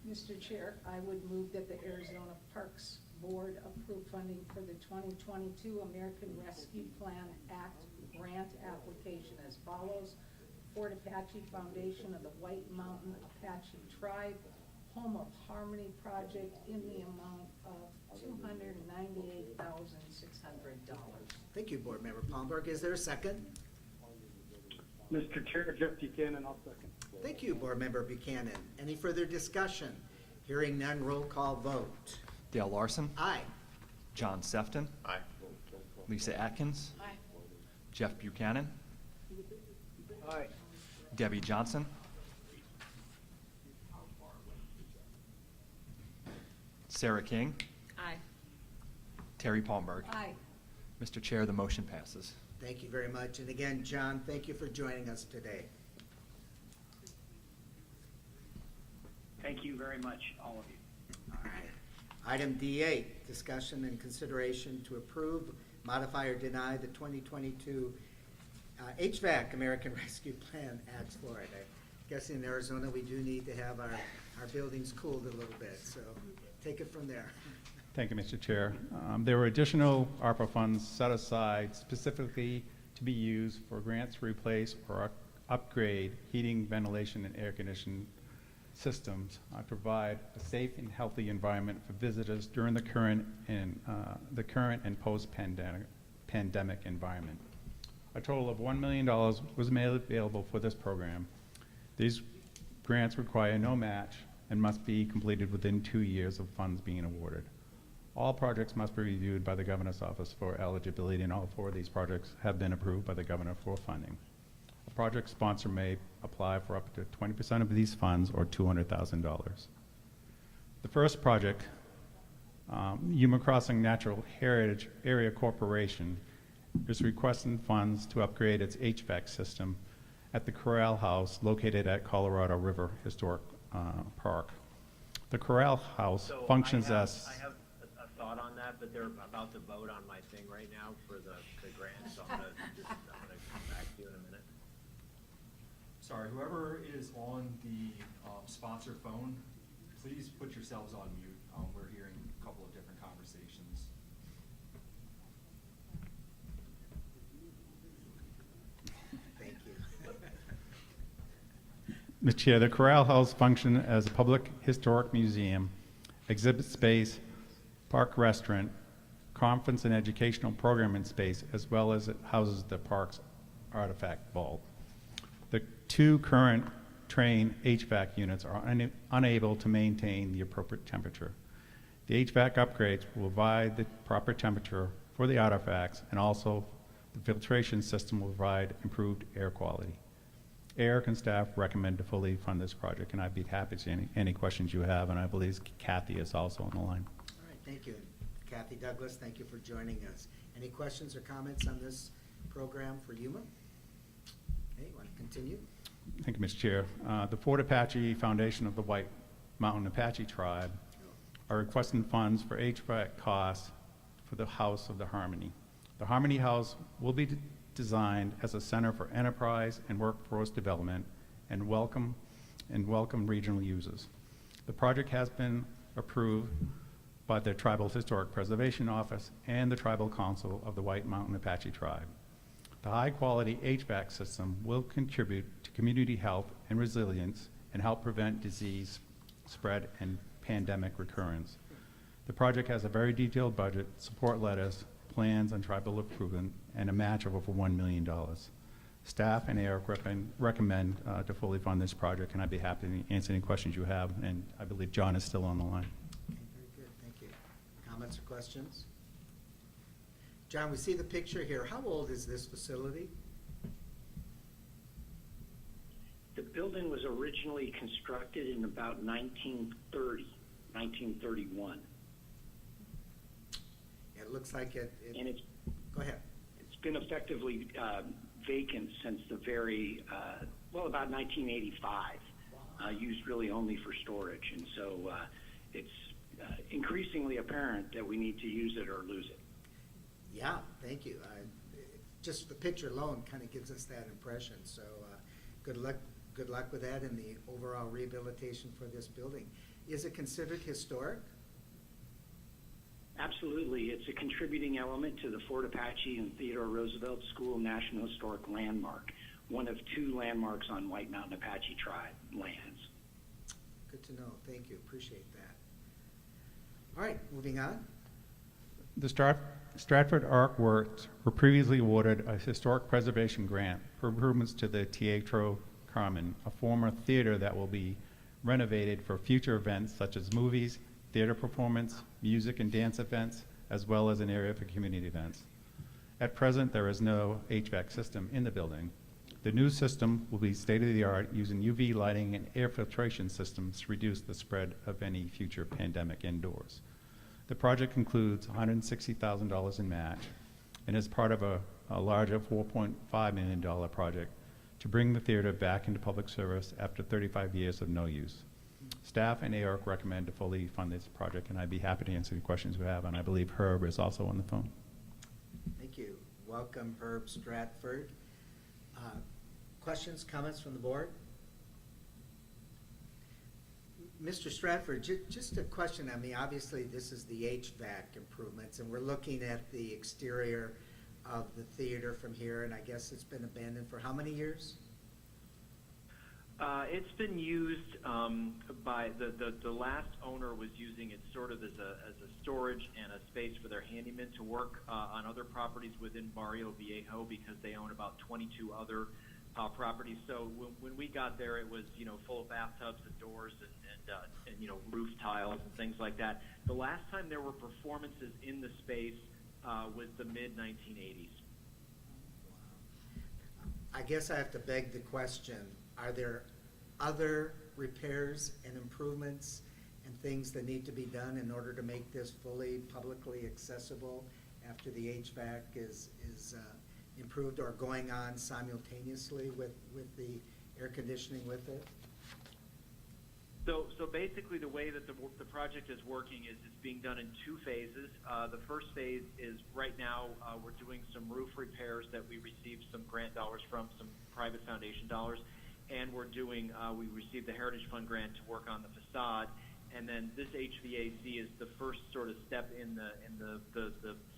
Mr. Chair, I would move that the Arizona Parks Board approve funding for the 2022 American Rescue Plan Act grant application as follows. Fort Apache Foundation of the White Mountain Apache Tribe Home of Harmony project in the amount of $298,600. Thank you, Board Member Palmberg. Is there a second? Mr. Chair, Jeff Buchanan, I'll second. Thank you, Board Member Buchanan. Any further discussion? Hearing none, roll call vote. Dale Larson. Aye. John Sefton. Aye. Lisa Atkins. Aye. Jeff Buchanan. Aye. Debbie Johnson. Sarah King. Aye. Terry Palmberg. Aye. Mr. Chair, the motion passes. Thank you very much. And again, John, thank you for joining us today. Thank you very much, all of you. All right. Item D8, discussion and consideration to approve, modify, or deny the 2022 HVAC American Rescue Plan Act Florida. I guess in Arizona, we do need to have our buildings cooled a little bit, so take it from there. Thank you, Mr. Chair. There were additional ARPA funds set aside specifically to be used for grants to replace or upgrade heating, ventilation, and air conditioning systems to provide a safe and healthy environment for visitors during the current and post-pandemic environment. A total of $1 million was made available for this program. These grants require no match and must be completed within 2 years of funds being awarded. All projects must be reviewed by the Governor's Office for eligibility, and all 4 of these projects have been approved by the Governor for funding. A project sponsor may apply for up to 20% of these funds, or $200,000. The first project, Yuma Crossing Natural Heritage Area Corporation, is requesting funds to upgrade its HVAC system at the Corral House located at Colorado River Historic Park. The Corral House functions as... I have a thought thought on that, but they're about to vote on my thing right now for the grant, so I'm gonna come back to you in a minute. Sorry, whoever is on the sponsor phone, please put yourselves on mute. We're hearing a couple of different conversations. Thank you. Mr. Chair, the Corral House function as a public historic museum, exhibit space, park restaurant, conference and educational programming space, as well as it houses the park's artifact vault. The two current train HVAC units are unable to maintain the appropriate temperature. The HVAC upgrades will provide the proper temperature for the artifacts, and also the filtration system will provide improved air quality. Eric and staff recommend to fully fund this project, and I'd be happy to answer any questions you have, and I believe Kathy is also on the line. All right, thank you. Kathy Douglas, thank you for joining us. Any questions or comments on this program for Yuma? Okay, you want to continue? Thank you, Mr. Chair. The Fort Apache Foundation of the White Mountain Apache Tribe are requesting funds for HVAC costs for the House of the Harmony. The Harmony House will be designed as a center for enterprise and workforce development and welcome regional users. The project has been approved by the Tribal Historic Preservation Office and the Tribal Council of the White Mountain Apache Tribe. The high-quality HVAC system will contribute to community health and resilience and help prevent disease spread and pandemic recurrence. The project has a very detailed budget, support letters, plans, and tribal improvement, and a match of over $1 million. Staff and Eric recommend to fully fund this project, and I'd be happy to answer any questions you have, and I believe John is still on the line. Okay, very good, thank you. Comments or questions? John, we see the picture here. How old is this facility? The building was originally constructed in about 1931. It looks like it And it's go ahead. It's been effectively vacant since the very, about 1985, used really only for storage. And so it's increasingly apparent that we need to use it or lose it. Yeah, thank you. Just the picture alone kind of gives us that impression. So good luck with that and the overall rehabilitation for this building. Is it considered historic? Absolutely. It's a contributing element to the Fort Apache and Theodore Roosevelt School National Historic Landmark, one of two landmarks on White Mountain Apache Tribe lands. Good to know. Thank you. Appreciate that. All right, moving on. The Stratford Arc Works were previously awarded a historic preservation grant for improvements to the Teatro Carmen, a former theater that will be renovated for future events such as movies, theater performance, music and dance events, as well as an area for community events. At present, there is no HVAC system in the building. The new system will be state-of-the-art using UV lighting and air filtration systems to reduce the spread of any future pandemic indoors. The project includes $160,000 in match and is part of a larger $4.5 million project to bring the theater back into public service after 35 years of no use. Staff and ARC recommend to fully fund this project, and I'd be happy to answer any questions you have, and I believe Herb is also on the phone. Thank you. Welcome, Herb Stratford. Questions, comments from the board? Mr. Stratford, just a question. I mean, obviously, this is the HVAC improvements, and we're looking at the exterior of the theater from here, and I guess it's been abandoned for how many years? It's been used by the last owner was using it sort of as a storage and a space for their handymen to work on other properties within Barrio Viejo, because they own about 22 other properties. So when we got there, it was full of bathtubs and doors and roof tiles and things like that. The last time there were performances in the space was the mid-1980s. I guess I have to beg the question, are there other repairs and improvements and things that need to be done in order to make this fully publicly accessible after the HVAC is improved, or going on simultaneously with the air conditioning with it? So basically, the way that the project is working is it's being done in two phases. The first phase is right now we're doing some roof repairs that we received some grant dollars from, some private foundation dollars, and we're doing we received the Heritage Fund grant to work on the facade. And then this HVAC is the first sort of step in the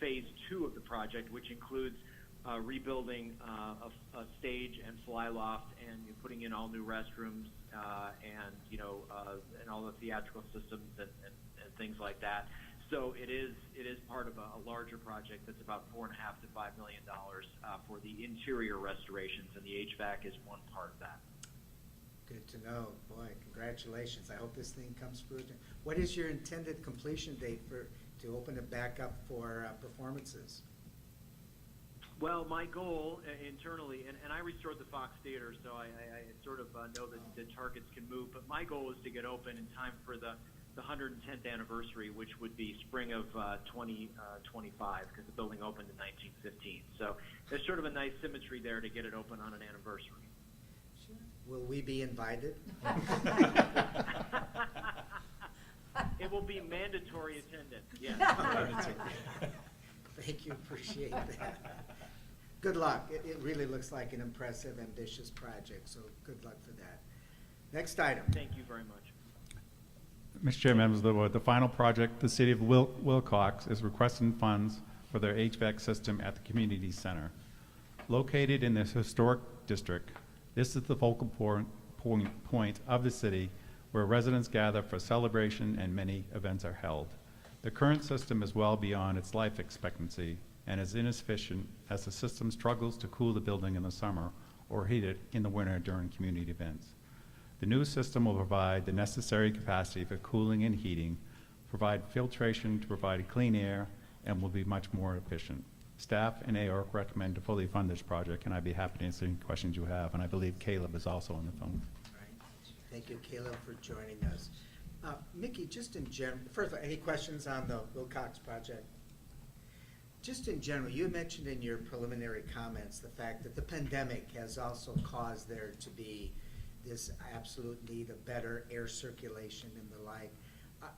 phase two of the project, which includes rebuilding a stage and fly loft, and putting in all new restrooms, and and all the theatrical systems and things like that. So it is part of a larger project that's about $4.5 to $5 million for the interior restorations, and the HVAC is one part of that. Good to know. Boy, congratulations. I hope this thing comes through. What is your intended completion date to open it back up for performances? Well, my goal internally, and I restored the Fox Theater, so I sort of know that the targets can move, but my goal is to get open in time for the 110th anniversary, which would be spring of 2025, because the building opened in 1915. So there's sort of a nice symmetry there to get it open on an anniversary. Will we be invited? It will be mandatory attendance, yes. Thank you, appreciate that. Good luck. It really looks like an impressive, ambitious project, so good luck for that. Next item. Thank you very much. Mr. Chair, members of the board, the final project, the City of Wilcox is requesting funds for their HVAC system at the community center. Located in this historic district, this is the focal point of the city where residents gather for celebration and many events are held. The current system is well beyond its life expectancy and is insufficient as the system struggles to cool the building in the summer or heat it in the winter during community events. The new system will provide the necessary capacity for cooling and heating, provide filtration to provide clean air, and will be much more efficient. Staff and AORC recommend to fully fund this project, and I'd be happy to answer any questions you have, and I believe Caleb is also on the phone. All right. Thank you, Caleb, for joining us. Mickey, just in general, first of all, any questions on the Wilcox project? Just in general, you mentioned in your preliminary comments the fact that the pandemic has also caused there to be this absolute need of better air circulation and the like.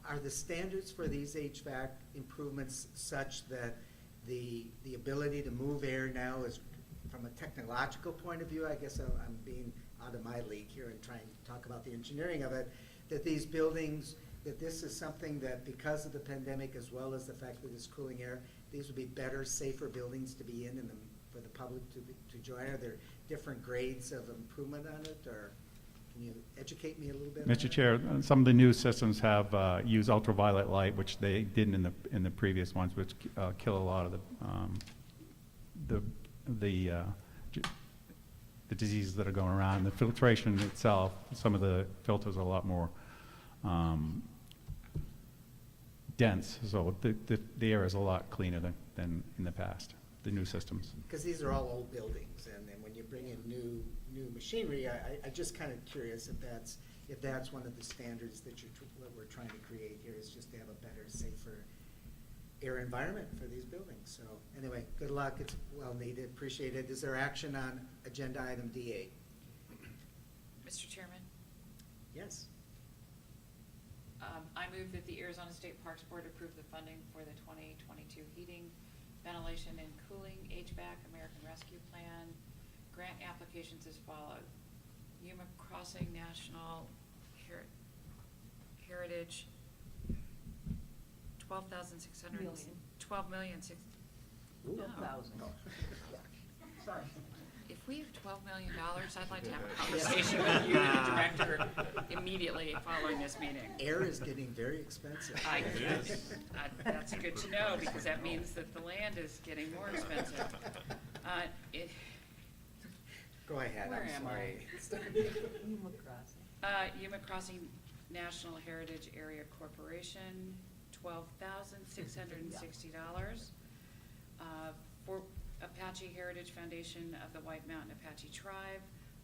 Are the standards for these HVAC improvements such that the ability to move air now is, from a technological point of view, I guess I'm being out of my league here and trying to talk about the engineering of it, that these buildings, that this is something that because of the pandemic as well as the fact that it's cooling air, these would be better, safer buildings to be in for the public to join? Are there different grades of improvement on it, or can you educate me a little bit? Mr. Chair, some of the new systems have used ultraviolet light, which they didn't in the previous ones, which kill a lot of the diseases that are going around. The filtration itself, some of the filters are a lot more dense, so the air is a lot cleaner than in the past, the new systems. Because these are all old buildings, and when you bring in new machinery, I just kind of curious if that's one of the standards that we're trying to create here, is just to have a better, safer air environment for these buildings. So anyway, good luck. It's well needed. Appreciate it. Is there action on agenda item D8? Mr. Chairman, Yes. I move that the Arizona State Parks Board approve the funding for the 2022 heating, ventilation, and cooling HVAC American Rescue Plan grant applications as follows. Yuma Crossing National Heritage, $12,600. $12 million. Sorry. If we have $12 million, I'd like to have a conversation with you and the director immediately following this meeting. Air is getting very expensive. That's good to know, because that means that the land is getting more expensive. Go ahead. Where I'm am sorry. Yuma Crossing National Heritage Area Corporation, $12,660. For Apache Heritage Foundation of the White Mountain Apache Tribe,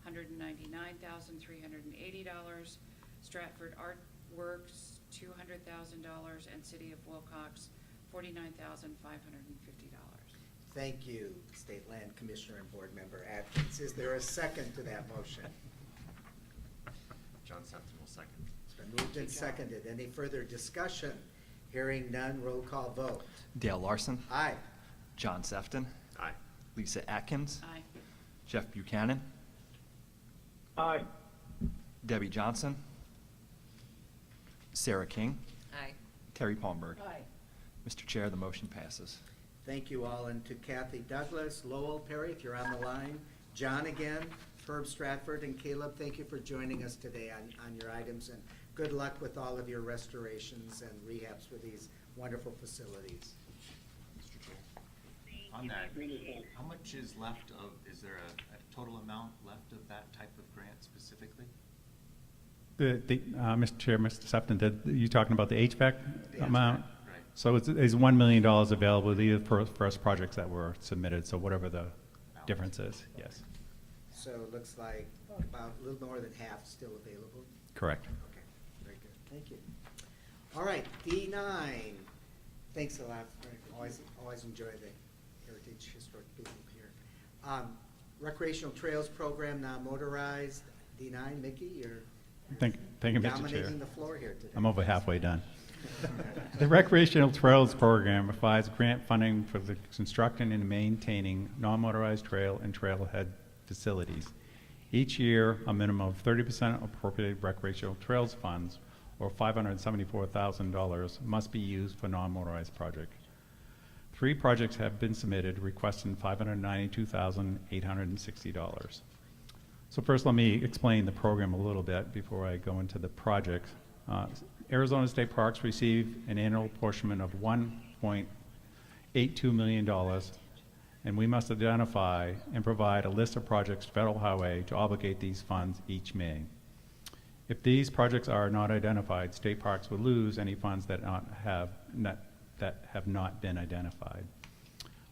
$199,380. Stratford Art Works, $200,000, and City of Wilcox, $49,550. Thank you, State Land Commissioner and Board Member Atkins. Is there a second to that motion? John Sefton will second. It's Been moved and seconded. Any further discussion? Hearing none, roll call vote. Dale Larson. Aye. John Sefton. Aye. Lisa Atkins. Aye. Jeff Buchanan. Aye. Debbie Johnson. Sarah King. Aye. Terry Palmberg. Aye. Mr. Chair, the motion passes. Thank you all, and to Kathy Douglas, Lowell Perry, if you're on the line, John again, Herb Stratford, and Caleb, thank you for joining us today on your items, and good luck with all of your restorations and rehabs for these wonderful facilities. Mr. Chair, on that, how much is left of, is there a total amount left of that type of grant specifically? Mr. Chair, Mr. Sefton, you talking about the HVAC amount? Right. So it's $1 million available, the first projects that were submitted, so whatever the difference is, yes. So it looks like about a little more than half still available. Correct. Okay, very good, thank you. All right, D9. Thanks a lot. Always enjoy the Heritage Historic people here. Recreational Trails Program, now motorized. D9, Mickey, you're Thank you, Mr. Chair. dominating the floor here today. I'm over halfway done. The Recreational Trails Program provides grant funding for the constructing and maintaining non-motorized trail and trailhead facilities. Each year, a minimum of 30% appropriated recreational trails funds, or $574,000, must be used for non-motorized projects. 3 projects have been submitted requesting $592,860. So first, let me explain the program a little bit before I go into the project. Arizona State Parks receive an annual apportionment of $1.82 million, and we must identify and provide a list of projects to Federal Highway to obligate these funds each May. If these projects are not identified, State Parks will lose any funds that have not been identified.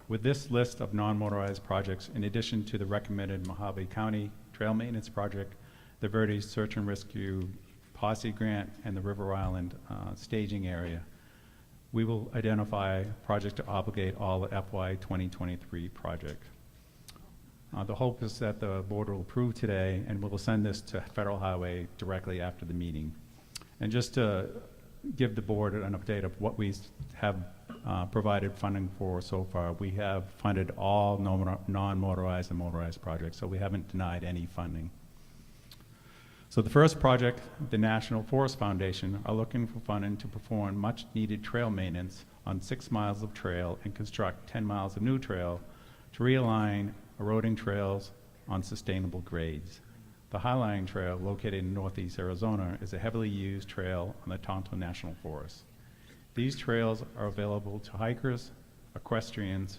With this list of non-motorized projects, in addition to the recommended Mojave County Trail Maintenance Project, the Verde Search and Rescue Posse Grant, and the River Island staging area, we will identify projects to obligate all the FY 2023 projects. The hope is that the board will approve today, and we'll send this to Federal Highway directly after the meeting. And just to give the board an update of what we have provided funding for so far, we have funded all non-motorized and motorized projects, so we haven't denied any funding. So the first project, the National Forest Foundation, are looking for funding to perform much-needed trail maintenance on 6 miles of trail and construct 10 miles of new trail to realign eroding trails on sustainable grades. The Highline Trail, located in northeast Arizona, is a heavily used trail on the Tonto National Forest. These trails are available to hikers, equestrians,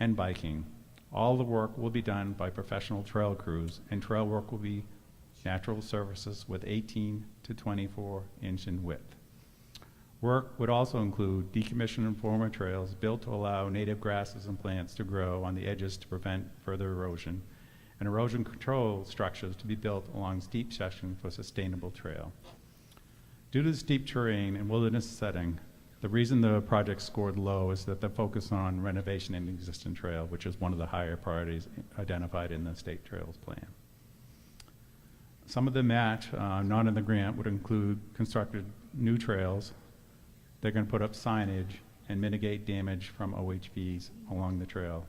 and biking. All the work will be done by professional trail crews, and trail work will be natural surfaces with 18 to 24 inch in width. Work would also include decommissioned former trails built to allow native grasses and plants to grow on the edges to prevent further erosion, and erosion control structures to be built along steep sections for sustainable trail. Due to the steep terrain and wilderness setting, the reason the project scored low is that the focus on renovation in the existing trail, which is one of the higher priorities identified in the state trails plan. Some of the match, not in the grant, would include constructed new trails. They're going to put up signage and mitigate damage from OHVs along the trail.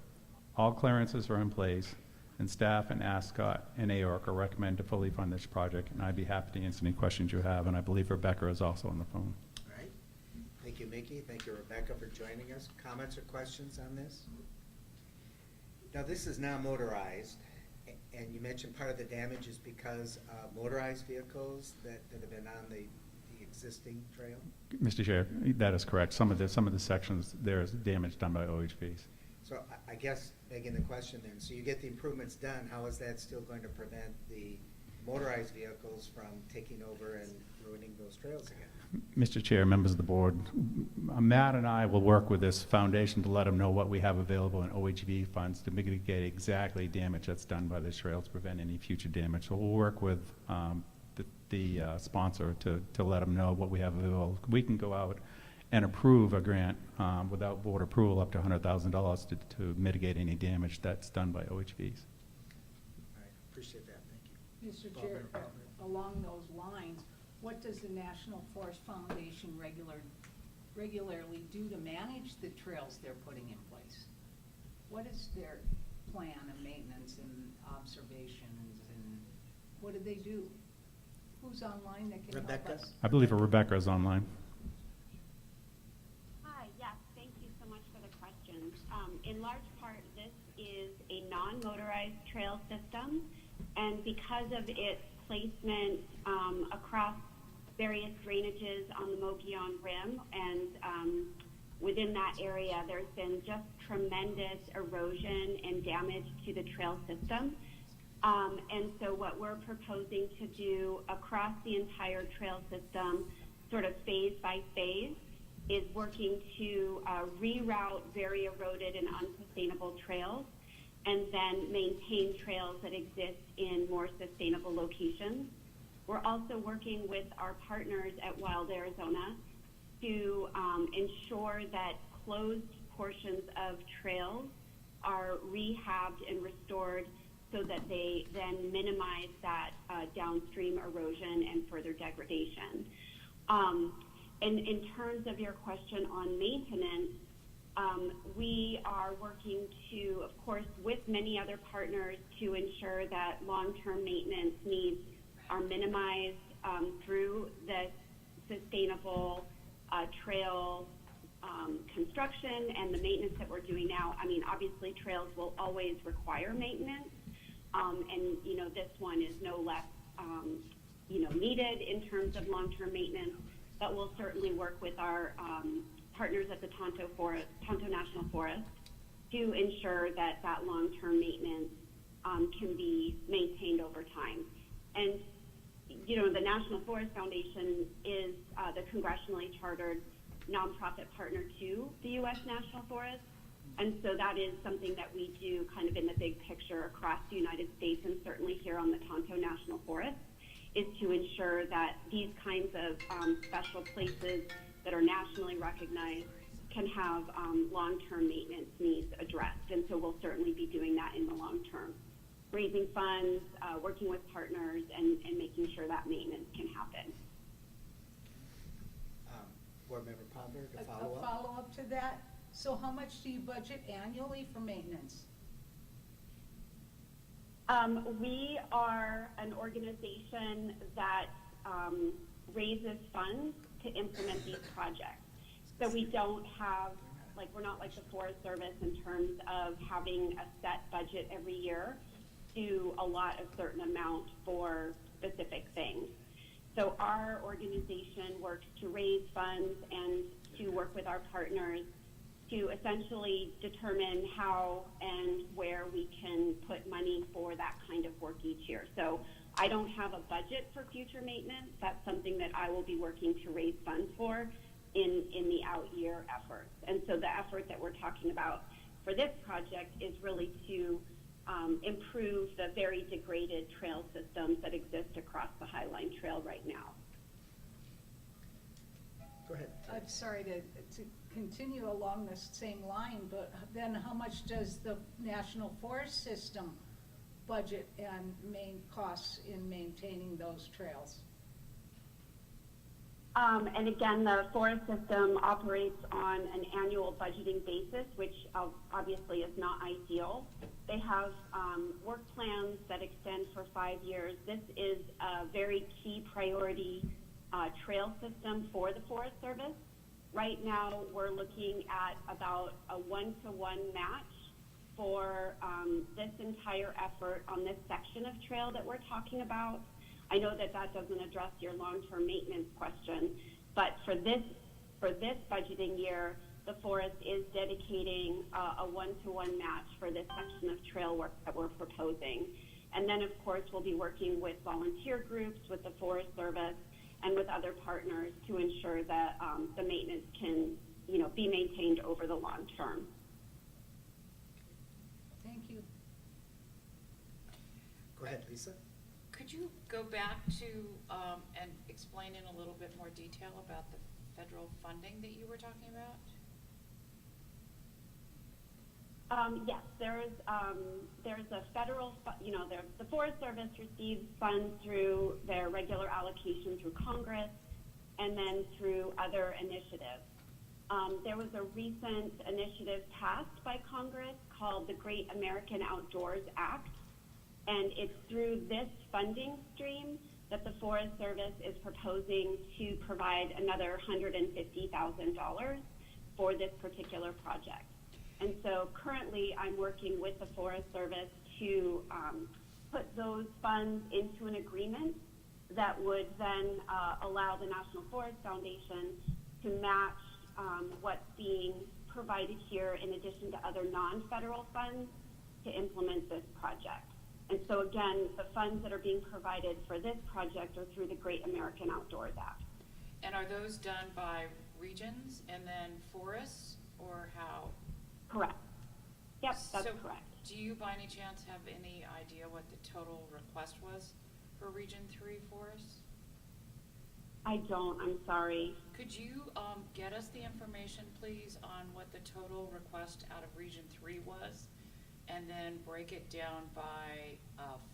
All clearances are in place, and staff and ASCOT and AORC are recommend to fully fund this project, and I'd be happy to answer any questions you have, and I believe Rebecca is also on the phone. All right. Thank you, Mickey. Thank you, Rebecca, for joining us. Comments or questions on this? Now, this is now motorized, and you mentioned part of the damage is because of motorized vehicles that have been on the existing trail? Mr. Chair, that is correct. Some of the sections, there is damage done by OHVs. So I guess begging the question then, so you get the improvements done, how is that still going to prevent the motorized vehicles from taking over and ruining those trails again? Mr. Chair, members of the board, Matt and I will work with this foundation to let them know what we have available in OHV funds to mitigate exactly damage that's done by the trails to prevent any future damage. So we'll work with the sponsor to let them know what we have available. We can go out and approve a grant without board approval up to $100,000 to mitigate any damage that's done by OHVs. All right, appreciate that, thank you. Mr. Chair, along those lines, what does the National Forest Foundation regularly do to manage the trails they're putting in place? What is their plan of maintenance and observations, and what do they do? Who's online that can help Rebecca? us? I believe Rebecca is online. Hi, yes, thank you so much for the question. In large part, this is a non-motorized trail system, and because of its placement across various drainages on the Mogollon Rim and within that area, there's been just tremendous erosion and damage to the trail system. And so what we're proposing to do across the entire trail system, sort of phase by phase, is working to reroute very eroded and unsustainable trails and then maintain trails that exist in more sustainable locations. We're also working with our partners at Wild Arizona to ensure that closed portions of trails are rehabbed and restored so that they then minimize that downstream erosion and further degradation. And in terms of your question on maintenance, we are working to, of course, with many other partners to ensure that long-term maintenance needs are minimized through the sustainable trail construction and the maintenance that we're doing now. I mean, obviously trails will always require maintenance, and this one is no less needed in terms of long-term maintenance, but we'll certainly work with our partners at the Tonto National Forest to ensure that that long-term maintenance can be maintained over time. And the National Forest Foundation is the congressionally chartered nonprofit partner to the U.S. National Forest. And so that is something that we do kind of in the big picture across the United States, and certainly here on the Tonto National Forest, is to ensure that these kinds of special places that are nationally recognized can have long-term maintenance needs addressed. And so we'll certainly be doing that in the long term, raising funds, working with partners, and making sure that maintenance can happen. Board Member Palmer, to A follow up? follow-up to that, so how much do you budget annually for maintenance? We are an organization that raises funds to implement these projects. So we don't have, we're not like the Forest Service in terms of having a set budget every year to allot a certain amount for specific things. So our organization works to raise funds and to work with our partners to essentially determine how and where we can put money for that kind of work each year. So I don't have a budget for future maintenance. That's something that I will be working to raise funds for in the out year efforts. And so the effort that we're talking about for this project is really to improve the very degraded trail systems that exist across the Highline Trail right now. Go ahead. I'm sorry to continue along this same line, but then how much does the National Forest System budget and main costs in maintaining those trails? And again, the forest system operates on an annual budgeting basis, which obviously is not ideal. They have work plans that extend for 5 years. This is a very key priority trail system for the Forest Service. Right now, we're looking at about a 1-to-1 match for this entire effort on this section of trail that we're talking about. I know that that doesn't address your long-term maintenance question, but for this budgeting year, the forest is dedicating a 1-to-1 match for this section of trail work that we're proposing. And then, of course, we'll be working with volunteer groups, with the Forest Service, and with other partners to ensure that the maintenance can, be maintained over the long term. Thank you. Go ahead, Lisa. Could you go back to and explain in a little bit more detail about the federal funding that you were talking about? Yes, there's a federal, the Forest Service receives funds through their regular allocation through Congress and then through other initiatives. There was a recent initiative passed by Congress called the Great American Outdoors Act, and it's through this funding stream that the Forest Service is proposing to provide another $150,000 for this particular project. And so currently I'm working with the Forest Service to put those funds into an agreement that would then allow the National Forest Foundation to match what's being provided here in addition to other non-federal funds to implement this project. And so again, the funds that are being provided for this project are through the Great American Outdoors Act. And are those done by regions and then forests, or how? Correct. Yep, that's So, correct. do you by any chance have any idea what the total request was for Region 3 forests? I don't, I'm sorry. Could you get us the information, please, on what the total request out of Region 3 was, and then break it down by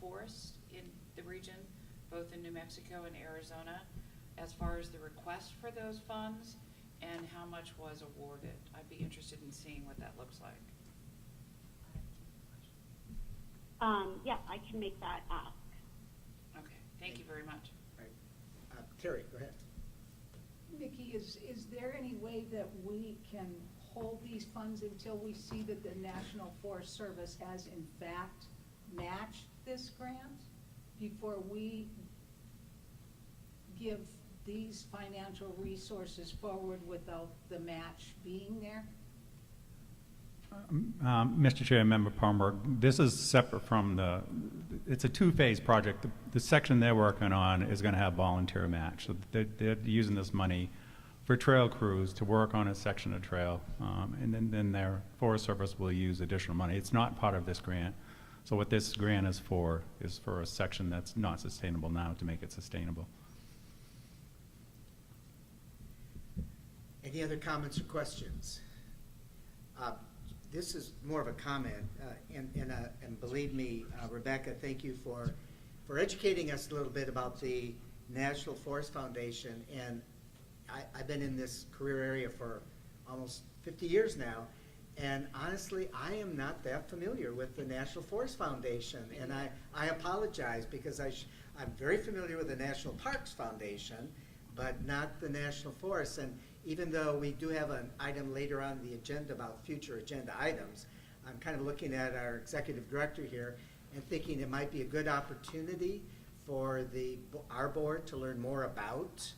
forests in the region, both in New Mexico and Arizona, as far as the request for those funds and how much was awarded? I'd be interested in seeing what that looks like. Yeah, I can make that ask. Okay, thank you very much. Right. Terry, go ahead. Vicki, is there any way that we can hold these funds until we see that the National Forest Service has in fact matched this grant before we give these financial resources forward without the match being there? Mr. Chair, Member Palmer, this is separate from it's a two-phase project. The section they're working on is going to have volunteer match. So they're using this money for trail crews to work on a section of trail, and then their Forest Service will use additional money. It's not part of this grant. So what this grant is for a section that's not sustainable now to make it sustainable. Any other comments or questions? This is more of a comment, and believe me, Rebecca, thank you for educating us a little bit about the National Forest Foundation. And I've been in this career area for almost 50 years now, and honestly, I am not that familiar with the National Forest Foundation, and I apologize because I'm very familiar with the National Parks Foundation, but not the National Forest. And even though we do have an item later on the agenda about future agenda items, I'm kind of looking at our executive director here and thinking it might be a good opportunity for our board to learn more about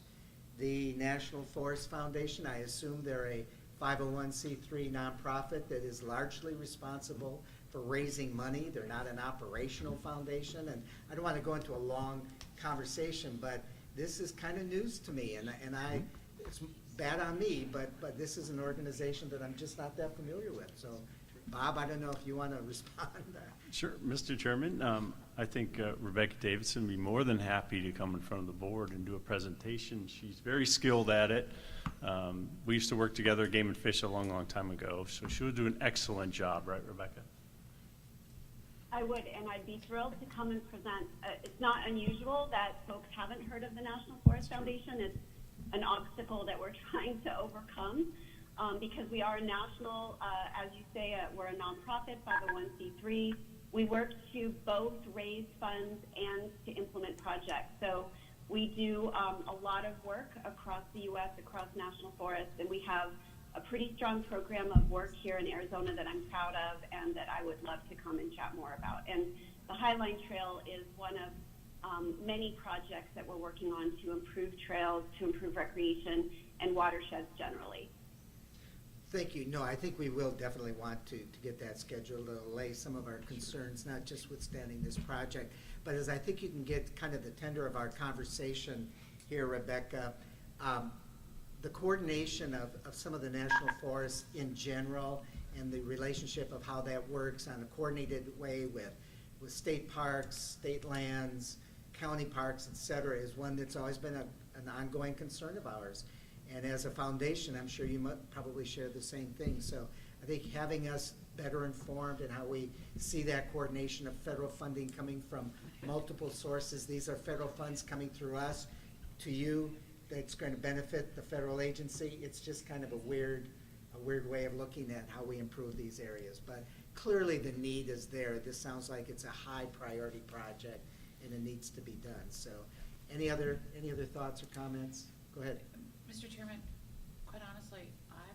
the National Forest Foundation. I assume they're a 501c3 nonprofit that is largely responsible for raising money. They're not an operational foundation, and I don't want to go into a long conversation, but this is kind of news to me, and it's bad on me, but this is an organization that I'm just not that familiar with. So, Bob, I don't know if you want to respond. Sure, Mr. Chairman. I think Rebecca Davidson would be more than happy to come in front of the board and do a presentation. She's very skilled at it. We used to work together at Game and Fish a long, long time ago, so she would do an excellent job, right, Rebecca? I would, and I'd be thrilled to come and present. It's not unusual that folks haven't heard of the National Forest Foundation. It's an obstacle that we're trying to overcome because we are a national, as you say, we're a nonprofit, 501c3. We work to both raise funds and to implement projects. So we do a lot of work across the U.S., across national forests, and we have a pretty strong program of work here in Arizona that I'm proud of and that I would love to come and chat more about. And the Highline Trail is one of many projects that we're working on to improve trails, to improve recreation and watersheds generally. Thank you. No, I think we will definitely want to get that scheduled to allay some of our concerns, not just withstanding this project, but as I think you can get kind of the tenor of our conversation here, Rebecca, the coordination of some of the national forests in general and the relationship of how that works on a coordinated way with state parks, state lands, county parks, et cetera, is one that's always been an ongoing concern of ours. And as a foundation, I'm sure you might probably share the same thing. So I think having us better informed and how we see that coordination of federal funding coming from multiple sources. These are federal funds coming through us to you that's going to benefit the federal agency. It's just kind of a weird way of looking at how we improve these areas. But clearly the need is there. This sounds like it's a high priority project and it needs to be done. So any other thoughts or comments? Go ahead. Mr. Chairman, quite honestly, I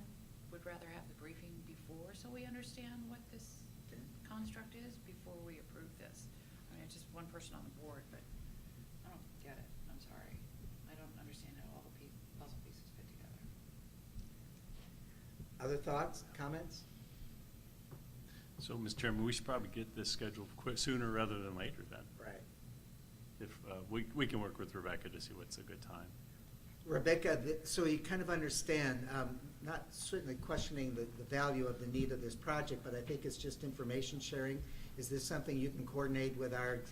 would rather have the briefing before so we understand what this construct is before we approve this. I mean, it's just one person on the board, but I don't get it. I'm sorry. I don't understand how all the puzzle pieces fit together. Other thoughts, comments? So, Mr. Chairman, we should probably get this scheduled sooner rather than later then. Right. If, we can work with Rebecca to see what's a good time. Rebecca, so you kind of understand, not certainly questioning the value of the need of this project, but I think it's just information sharing. Is this something you can coordinate with our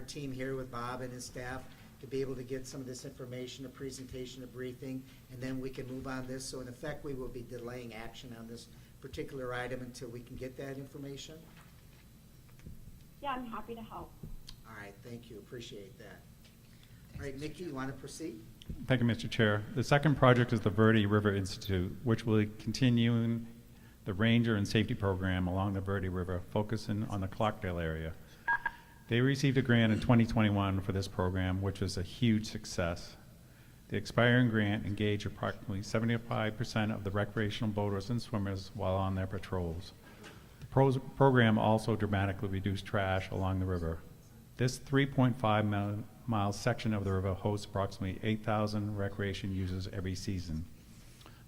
team here, with Bob and his staff, to be able to get some of this information, a presentation, a briefing, and then we can move on this? So in effect, we will be delaying action on this particular item until we can get that information? Yeah, I'm happy to help. All right, thank you, appreciate that. All right, Nikki, you want to proceed? Thank you, Mr. Chair. The second project is the Verde River Institute, which will continue the ranger and safety program along the Verde River, focusing on the Clarkdale area. They received a grant in 2021 for this program, which was a huge success. The expiring grant engaged approximately 75% of the recreational boaters and swimmers while on their patrols. The program also dramatically reduced trash along the river. This 3.5-mile section of the river hosts approximately 8,000 recreation users every season.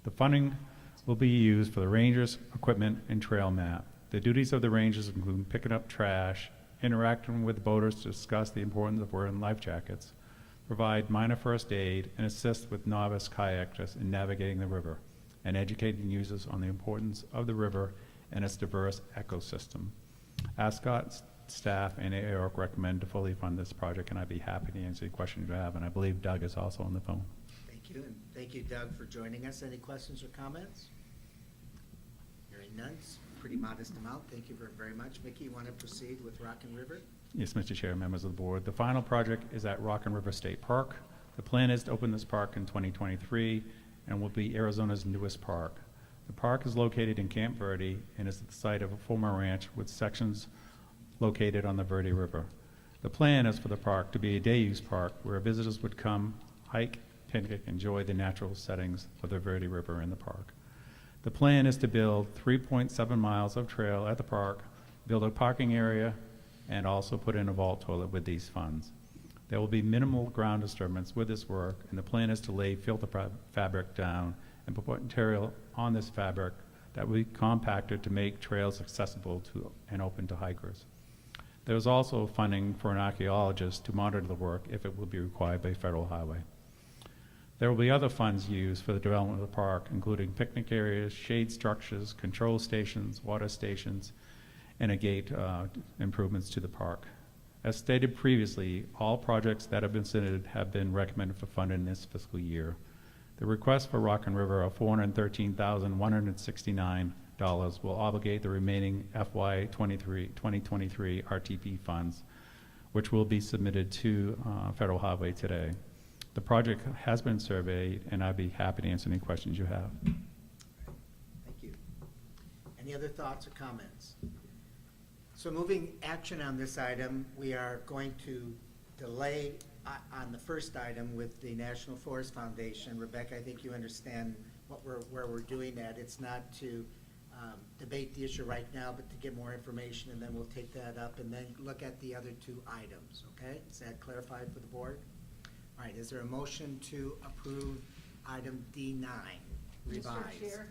The funding will be used for the rangers, equipment, and trail map. The duties of the rangers include picking up trash, interacting with boaters to discuss the importance of wearing life jackets, provide minor first aid, and assist with novice kayakers in navigating the river, and educating users on the importance of the river and its diverse ecosystem. Ascot staff and AORC recommend to fully fund this project, and I'd be happy to answer any questions you have, and I believe Doug is also on the phone. Thank you, and thank you, Doug, for joining us. Any questions or comments? Hearing none, pretty modest amount. Thank you very much. Mickey, you want to proceed with Rockin' River? Yes, Mr. Chair, members of the board. The final project is at Rockin' River State Park. The plan is to open this park in 2023 and will be Arizona's newest park. The park is located in Camp Verde and is the site of a former ranch with sections located on the Verde River. The plan is for the park to be a day-use park where visitors would come, hike, picnic, enjoy the natural settings of the Verde River in the park. The plan is to build 3.7 miles of trail at the park, build a parking area, and also put in a vault toilet with these funds. There will be minimal ground disturbance with this work, and the plan is to lay filter fabric down and put material on this fabric that will be compacted to make trails accessible to and open to hikers. There is also funding for an archaeologist to monitor the work if it will be required by federal highway. There will be other funds used for the development of the park, including picnic areas, shade structures, control stations, water stations, and a gate improvements to the park. As stated previously, all projects that have been submitted have been recommended for funding this fiscal year. The request for Rockin' River of $413,169 will obligate the remaining FY 2023 RTP funds, which will be submitted to Federal Highway today. The project has been surveyed, and I'd be happy to answer any questions you have. Thank you. Any other thoughts or comments? So moving action on this item, we are going to delay on the first item with the National Forest Foundation. Rebecca, I think you understand where we're doing that. It's not to debate the issue right now, but to get more information, and then we'll take that up and then look at the other two items, okay? Is that clarified for the board? All right, is there a motion to approve item D9, revised? Mr. Chair,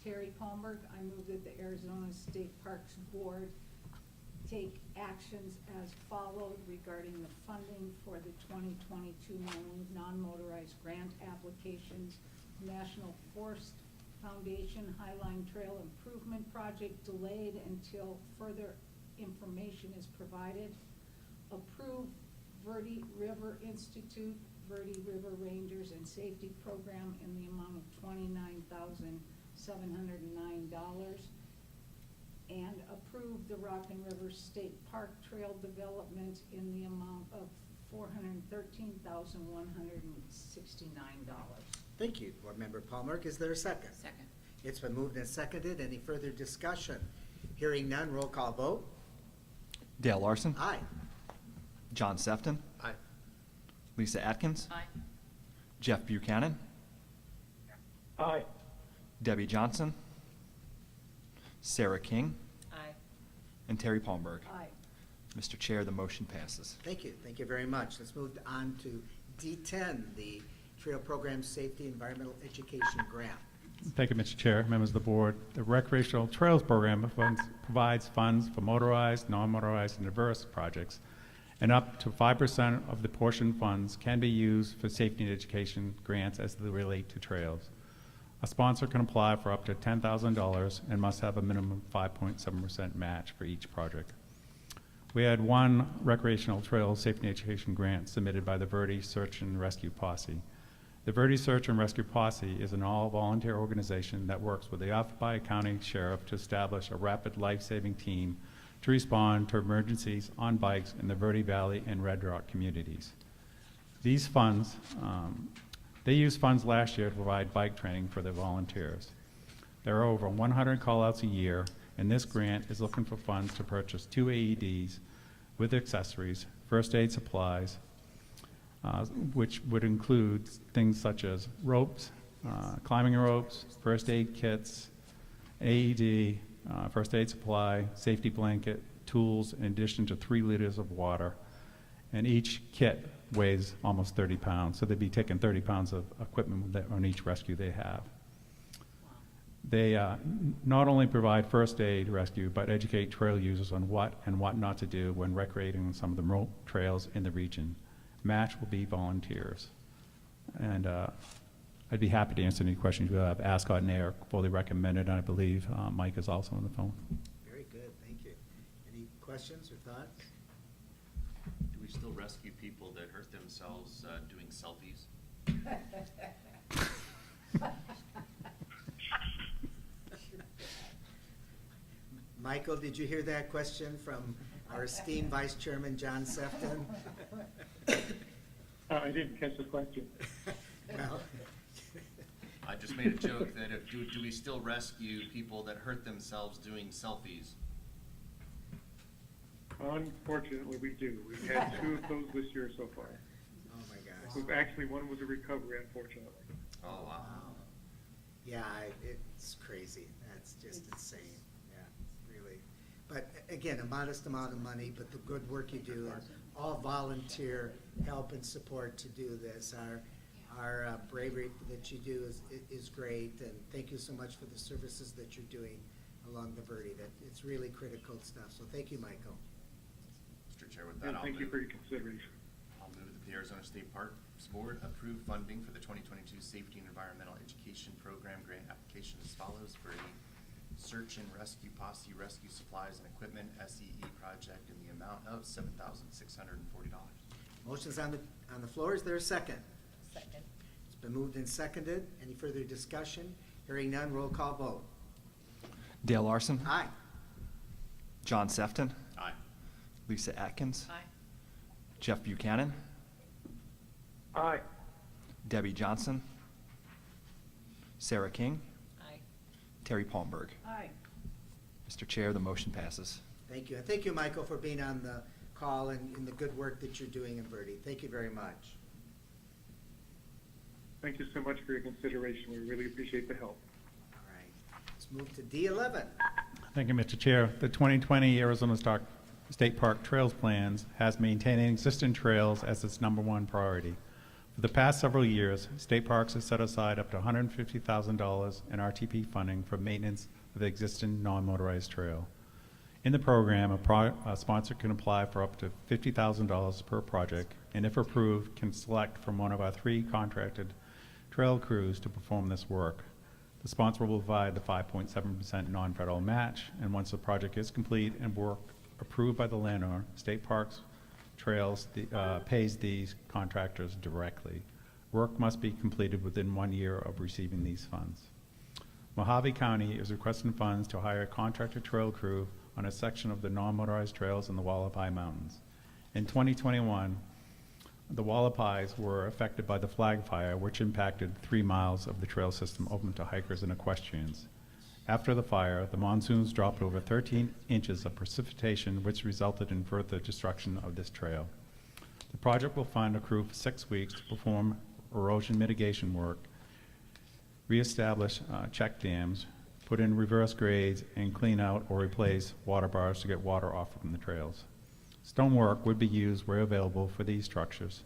Terry Palmberg, I move that the Arizona State Parks Board take actions as followed regarding the funding for the 2022 non-motorized grant applications. National Forest Foundation Highline Trail Improvement Project delayed until further information is provided. Approve Verde River Institute, Verde River Rangers and Safety Program in the amount of $29,709. and approve the Rock and River State Park Trail development in the amount of $413,169. Thank you, Board Member Palmer. Is there a second? Second. It's been moved and seconded. Any further discussion? Hearing none, roll call vote. Dale Larson. Aye. John Sefton. Aye. Lisa Atkins. Aye. Jeff Buchanan. Aye. Debbie Johnson. Sarah King. Aye. And Terry Palmberg. Aye. Mr. Chair, the motion passes. Thank you. Thank you very much. Let's move on to D10, the Trail Program Safety Environmental Education Grant. Thank you, Mr. Chair, members of the board. The Recreational Trails Program provides funds for motorized, non-motorized, and diverse projects, and up to 5% of the portion funds can be used for safety and education grants as they relate to trails. A sponsor can apply for up to $10,000 and must have a minimum 5.7% match for each project. We had one recreational trail safety and education grant submitted by the Verde Search and Rescue Posse. The Verde Search and Rescue Posse is an all-volunteer organization that works with the Yavapai County Sheriff to establish a rapid life-saving team to respond to emergencies on bikes in the Verde Valley and Red Rock communities. These funds, they used funds last year to provide bike training for their volunteers. There are over 100 call-outs a year, and this grant is looking for funds to purchase 2 AEDs with accessories, first aid supplies, which would include things such as ropes, climbing ropes, first aid kits, AED, first aid supply, safety blanket, tools, in addition to 3 liters of water. And each kit weighs almost 30 pounds, so they'd be taking 30 pounds of equipment on each rescue they have. They not only provide first aid rescue, but educate trail users on what and what not to do when recreating on some of the remote trails in the region. Match will be volunteers. And I'd be happy to answer any questions you have. Ascot and Air fully recommended, and I believe Mike is also on the phone. Very good, thank you. Any questions or thoughts? Do we still rescue people that hurt themselves doing selfies? Michael, did you hear that question from our esteemed Vice Chairman, John Sefton? I didn't catch the question. Well, I just made a joke that if, do we still rescue people that hurt themselves doing selfies? Unfortunately, we do. We've had 2 of those this year so far. oh my gosh. We've actually, one was a recovery, unfortunately. Oh, wow. Yeah, it's crazy. That's just insane. Yeah, really. But again, a modest amount of money, but the good work you do, and all volunteer help and support to do this. Our bravery that you do is great, and thank you so much for the services that you're doing along the Verde. That it's really critical stuff. So thank you, Michael. Mr. Chair, with that, And thank you for your consideration. I'll move that the Arizona State Parks Board approve funding for the 2022 Safety and Environmental Education Program grant application as follows for a Search and Rescue Posse Rescue Supplies and Equipment SEE project in the amount of $7,640. Motion's on the floor. Is there a second? Second. It's been moved and seconded. Any further discussion? Hearing none, roll call vote. Dale Larson. Aye. John Sefton. Aye. Lisa Atkins. Aye. Jeff Buchanan. Aye. Debbie Johnson. Sarah King. Aye. Terry Palmberg. Aye. Mr. Chair, the motion passes. Thank you. And thank you, Michael, for being on the call and the good work that you're doing in Verde. Thank you very much. Thank you so much for your consideration. We really appreciate the help. All right. Let's move to D11. Thank you, Mr. Chair. The 2020 Arizona State Park Trails Plans has maintaining existing trails as its #1 priority. For the past several years, State Parks has set aside up to $150,000 in RTP funding for maintenance of the existing non-motorized trail. In the program, a sponsor can apply for up to $50,000 per project, and if approved, can select from one of our 3 contracted trail crews to perform this work. The sponsor will provide the 5.7% non-federal match, and once the project is complete and work approved by the landowner, State Parks Trails pays these contractors directly. Work must be completed within 1 year of receiving these funds. Mojave County is requesting funds to hire a contractor trail crew on a section of the non-motorized trails in the Wallapai Mountains. In 2021, the Wallapais were affected by the Flag Fire, which impacted 3 miles of the trail system open to hikers and equestrians. After the fire, the monsoons dropped over 13 inches of precipitation, which resulted in further destruction of this trail. The project will fund a crew for 6 weeks to perform erosion mitigation work, reestablish check dams, put in reverse grades, and clean out or replace water bars to get water off from the trails. Stonework would be used where available for these structures,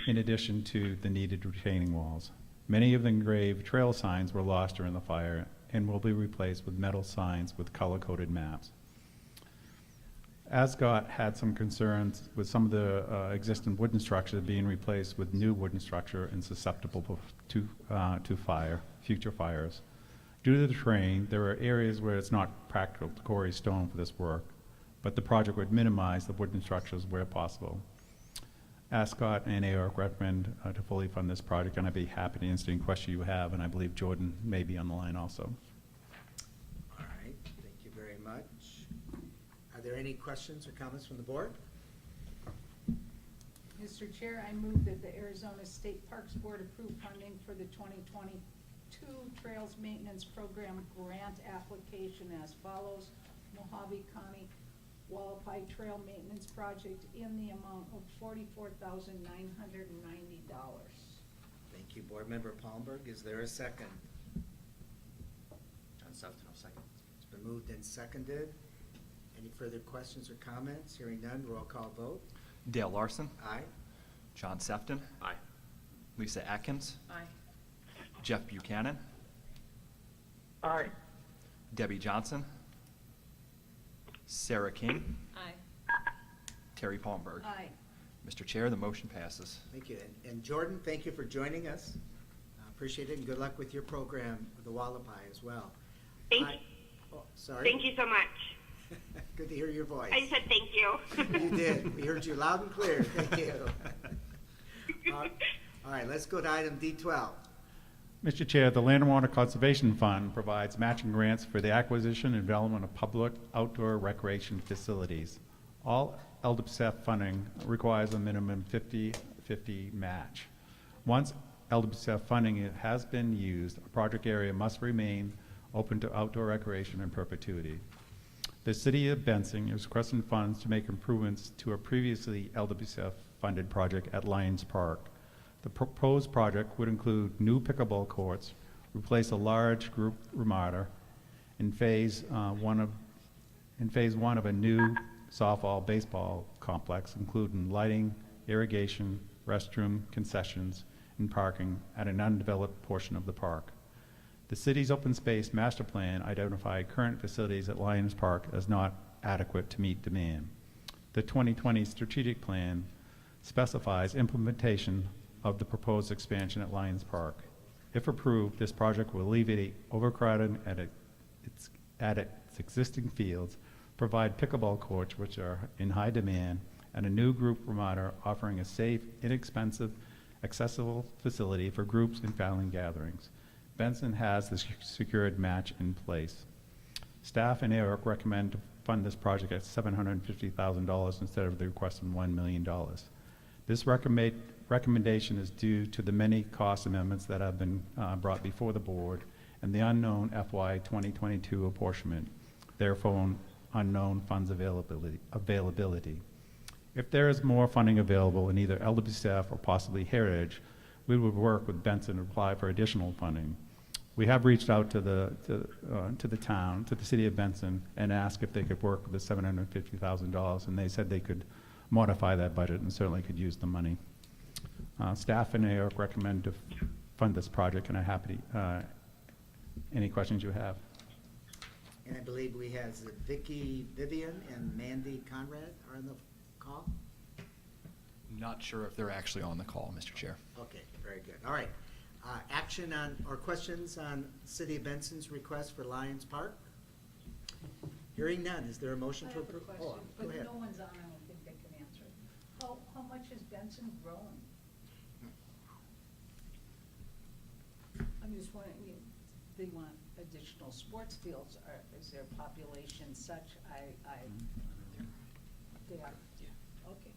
in addition to the needed retaining walls. Many of the engraved trail signs were lost during the fire and will be replaced with metal signs with color-coded maps. Ascot had some concerns with some of the existing wooden structure being replaced with new wooden structure and susceptible to future fires. Due to the terrain, there are areas where it's not practical to quarry stone for this work, but the project would minimize the wooden structures where possible. Ascot and AORC recommend to fully fund this project, and I'd be happy to answer any question you have, and I believe Jordan may be on the line also. All right, thank you very much. Are there any questions or comments from the board? Mr. Chair, I move that the Arizona State Parks Board approve funding for the 2022 Trails Maintenance Program grant application as follows. Mojave County Wallapai Trail Maintenance Project in the amount of $44,990. Thank you, Board Member Palmberg. Is there a second? John Sefton, I'll second. It's been moved and seconded. Any further questions or comments? Hearing none, roll call vote. Dale Larson. Aye. John Sefton. Aye. Lisa Atkins. Aye. Jeff Buchanan. Aye. Debbie Johnson. Sarah King. Aye. Terry Palmberg. Aye. Mr. Chair, the motion passes. Thank you. And Jordan, thank you for joining us. Appreciate it, and good luck with your program with the Wallapai as well. Thank you. Oh, sorry. Thank you so much. Good to hear your voice. I said thank you. You did. We heard you loud and clear. Thank you. All right, let's go to item D12. Mr. Chair, the Land and Water Conservation Fund provides matching grants for the acquisition and development of public outdoor recreation facilities. All LWCF funding requires a minimum 50-50 match. Once LWCF funding has been used, a project area must remain open to outdoor recreation in perpetuity. The City of Benson is requesting funds to make improvements to a previously LWCF funded project at Lions Park. The proposed project would include new pickleball courts, replace a large group ramada in phase one of a new softball baseball complex, including lighting, irrigation, restroom, concessions, and parking at an undeveloped portion of the park. The city's open space master plan identified current facilities at Lions Park as not adequate to meet demand. The 2020 strategic plan specifies implementation of the proposed expansion at Lions Park. If approved, this project will alleviate overcrowding at its existing fields, provide pickleball courts, which are in high demand, and a new group ramada offering a safe, inexpensive, accessible facility for groups and family gatherings. Benson has the secured match in place. Staff and AORC recommend to fund this project at $750,000 instead of the requested $1 million. This recommendation is due to the many cost amendments that have been brought before the board and the unknown FY 2022 apportionment, therefore unknown funds availability. If there is more funding available in either LWCF or possibly Heritage, we would work with Benson to apply for additional funding. We have reached out to the town, to the City of Benson, and asked if they could work with the $750,000, and they said they could modify that budget and certainly could use the money. Staff and AORC recommend to fund this project, and I'm happy to, any questions you have? And I believe we have Vicky Vivian and Mandy Conrad are on the call? Not sure if they're actually on the call, Mr. Chair. Okay, very good. All right. Action on, or questions on City of Benson's request for Lions Park? Hearing none, is there a motion to approve? I have a question, Go but ahead. no one's on, I don't think they can answer it. How much has Benson grown? I'm just wondering, they want additional sports fields, is their population such, they are, okay.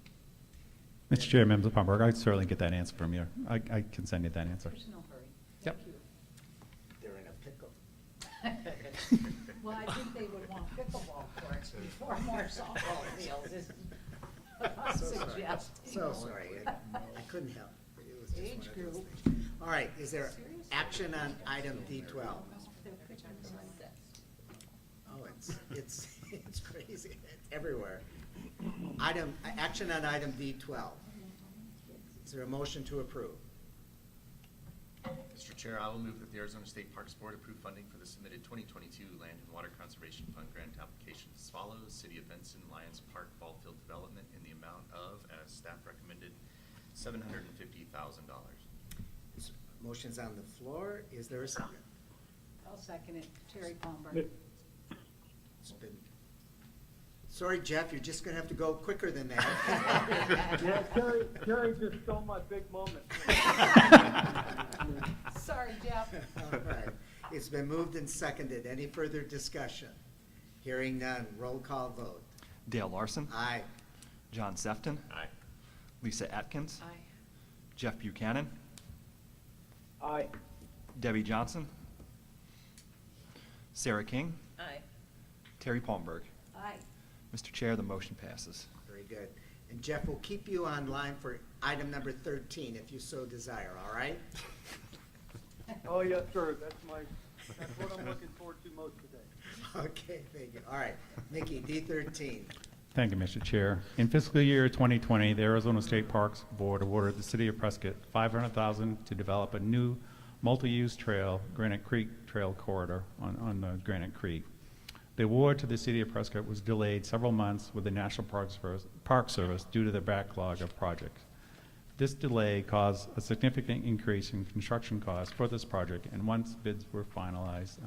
Mr. Chair, members of Palmer, I'd certainly get that answer from you. I can send you that answer. There's no hurry. Yep. Thank you. They're in a pickle. Well, I think they would want pickleball courts before more softball fields, is what I'm So sorry. suggesting. So sorry, I couldn't help. It was just Age one of those group. things. All right, is there action on item D12? Oh, it's crazy, it's everywhere. Action on item D12. Is there a motion to approve? Mr. Chair, I will move that the Arizona State Parks Board approve funding for the submitted 2022 Land and Water Conservation Fund grant application as follows. City of Benson Lions Park Ball Field Development in the amount of, as staff recommended, $750,000. Motion's on the floor. Is there a second? I'll second it. Terry Palmer. It's been. Sorry, Jeff, you're just gonna have to go quicker than that. Yeah, Terry just stole my big moment. Sorry, Jeff. All right. It's been moved and seconded. Any further discussion? Hearing none. Roll call vote. Dale Larson. Aye. John Sefton. Aye. Lisa Atkins. Aye. Jeff Buchanan. Aye. Debbie Johnson. Sarah King. Aye. Terry Palmberg. Aye. Mr. Chair, the motion passes. Very good. And Jeff, we'll keep you online for item number 13 if you so desire, all right? Oh, yes, sir. That's what I'm looking forward to most today. Okay, thank you. All right. Mickey, D13. Thank you, Mr. Chair. In fiscal year 2020, the Arizona State Parks Board awarded the City of Prescott $500,000 to develop a new multi-use trail, Granite Creek Trail Corridor on Granite Creek. The award to the City of Prescott was delayed several months with the National Park Service due to the backlog of projects. This delay caused a significant increase in construction costs for this project, and once bids were finalized,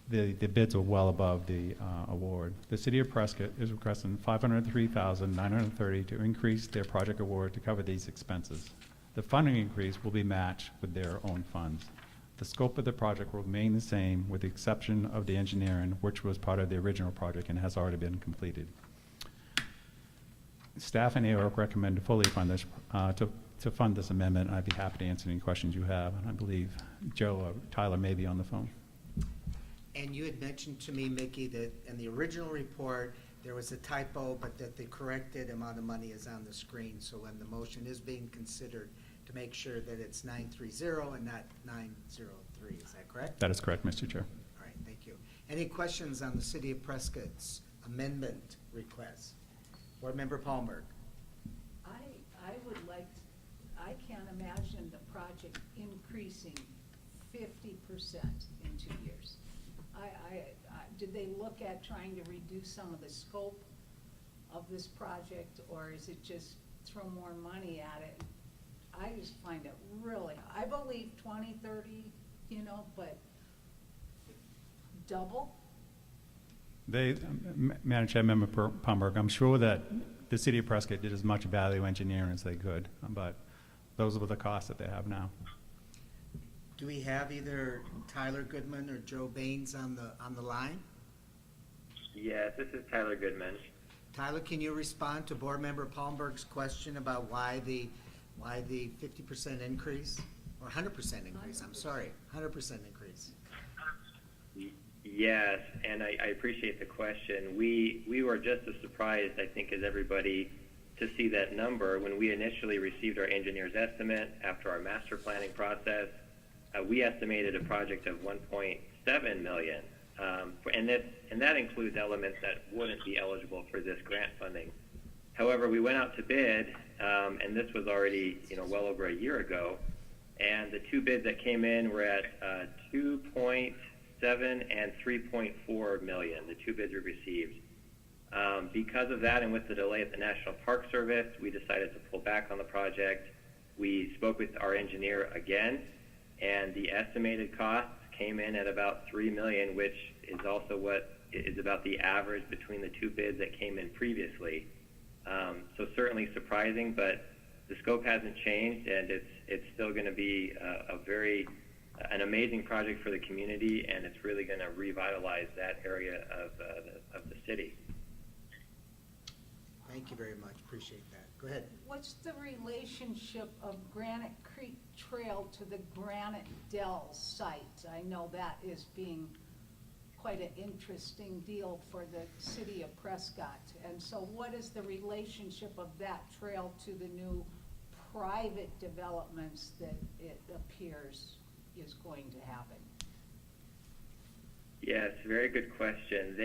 the bids were well above the award. The City of Prescott is requesting $503,930 to increase their project award to cover these expenses. The funding increase will be matched with their own funds. The scope of the project will remain the same with the exception of the engineering, which was part of the original project and has already been completed. Staff and AORC recommend to fully fund this, to fund this amendment. I'd be happy to answer any questions you have, and I believe Joe or Tyler may be on the phone. And you had mentioned to me, Mickey, that in the original report, there was a typo, but that the corrected amount of money is on the screen. So when the motion is being considered, to make sure that it's 930 and not 903. Is that correct? That is correct, Mr. Chair. All right, thank you. Any questions on the City of Prescott's amendment request? Board Member Palmer. I would like, I can't imagine the project increasing 50% in 2 years. Did they look at trying to reduce some of the scope of this project, or is it just throw more money at it? I just find it really, I believe 20, 30, but double? Madam Chair, Member Palmer, I'm sure that the City of Prescott did as much value engineering as they could, but those were the costs that they have now. Do we have either Tyler Goodman or Joe Baines on the line? Yes, this is Tyler Goodman. Tyler, can you respond to Board Member Palmberg's question about why the 50% increase, or 100% increase, I'm sorry, 100% increase? Yes, and I appreciate the question. We were just as surprised, I think, as everybody to see that number. When we initially received our engineer's estimate after our master planning process, we estimated a project of $1.7 million, and that includes elements that wouldn't be eligible for this grant funding. However, we went out to bid, and this was already well over a year ago, and the two bids that came in were at 2.7 and 3.4 million. The two bids we received. Because of that, and with the delay at the National Park Service, we decided to pull back on the project. We spoke with our engineer again, and the estimated costs came in at about $3 million, which is also what is about the average between the two bids that came in previously. So certainly surprising, but the scope hasn't changed, and it's still going to be a very an amazing project for the community, and it's really going to revitalize that area of the city. Thank you very much, appreciate that. Go ahead. What's the relationship of Granite Creek Trail to the Granite Dells site? I know that is being quite an interesting deal for the city of Prescott. And so what is the relationship of that trail to the new private developments that it appears is going to happen? Yes, very good question.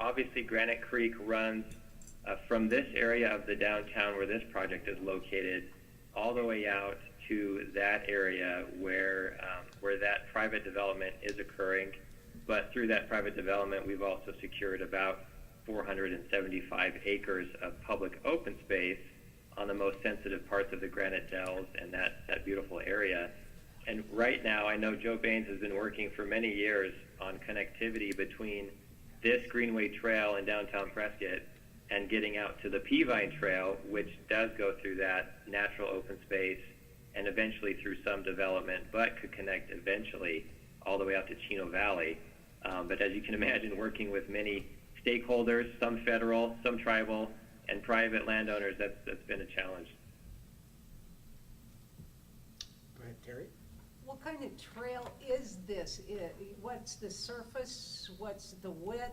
Obviously Granite Creek runs from this area of the downtown where this project is located all the way out to that area where that private development is occurring. But through that private development, we've also secured about 475 acres of public open space on the most sensitive parts of the Granite Dells and that beautiful area. And right now, I know Joe Baines has been working for many years on connectivity between this Greenway Trail in downtown Prescott and getting out to the Peavine Trail, which does go through that natural open space and eventually through some development, but could connect eventually all the way out to Chino Valley. But as you can imagine, working with many stakeholders, some federal, some tribal, and private landowners, that's been a challenge. Go ahead, Terry. What kind of trail is this? What's the surface? What's the width?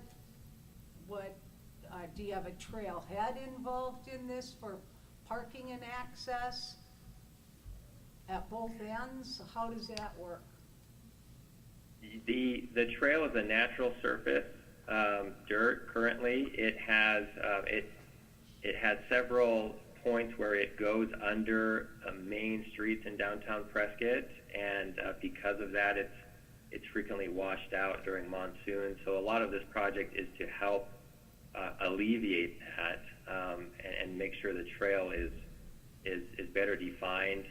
Do you have a trailhead involved in this for parking and access at both ends? How does that work? The trail is a natural surface dirt currently. It has several points where it goes under main streets in downtown Prescott, and because of that, it's frequently washed out during monsoon. So a lot of this project is to help alleviate that and make sure the trail is better defined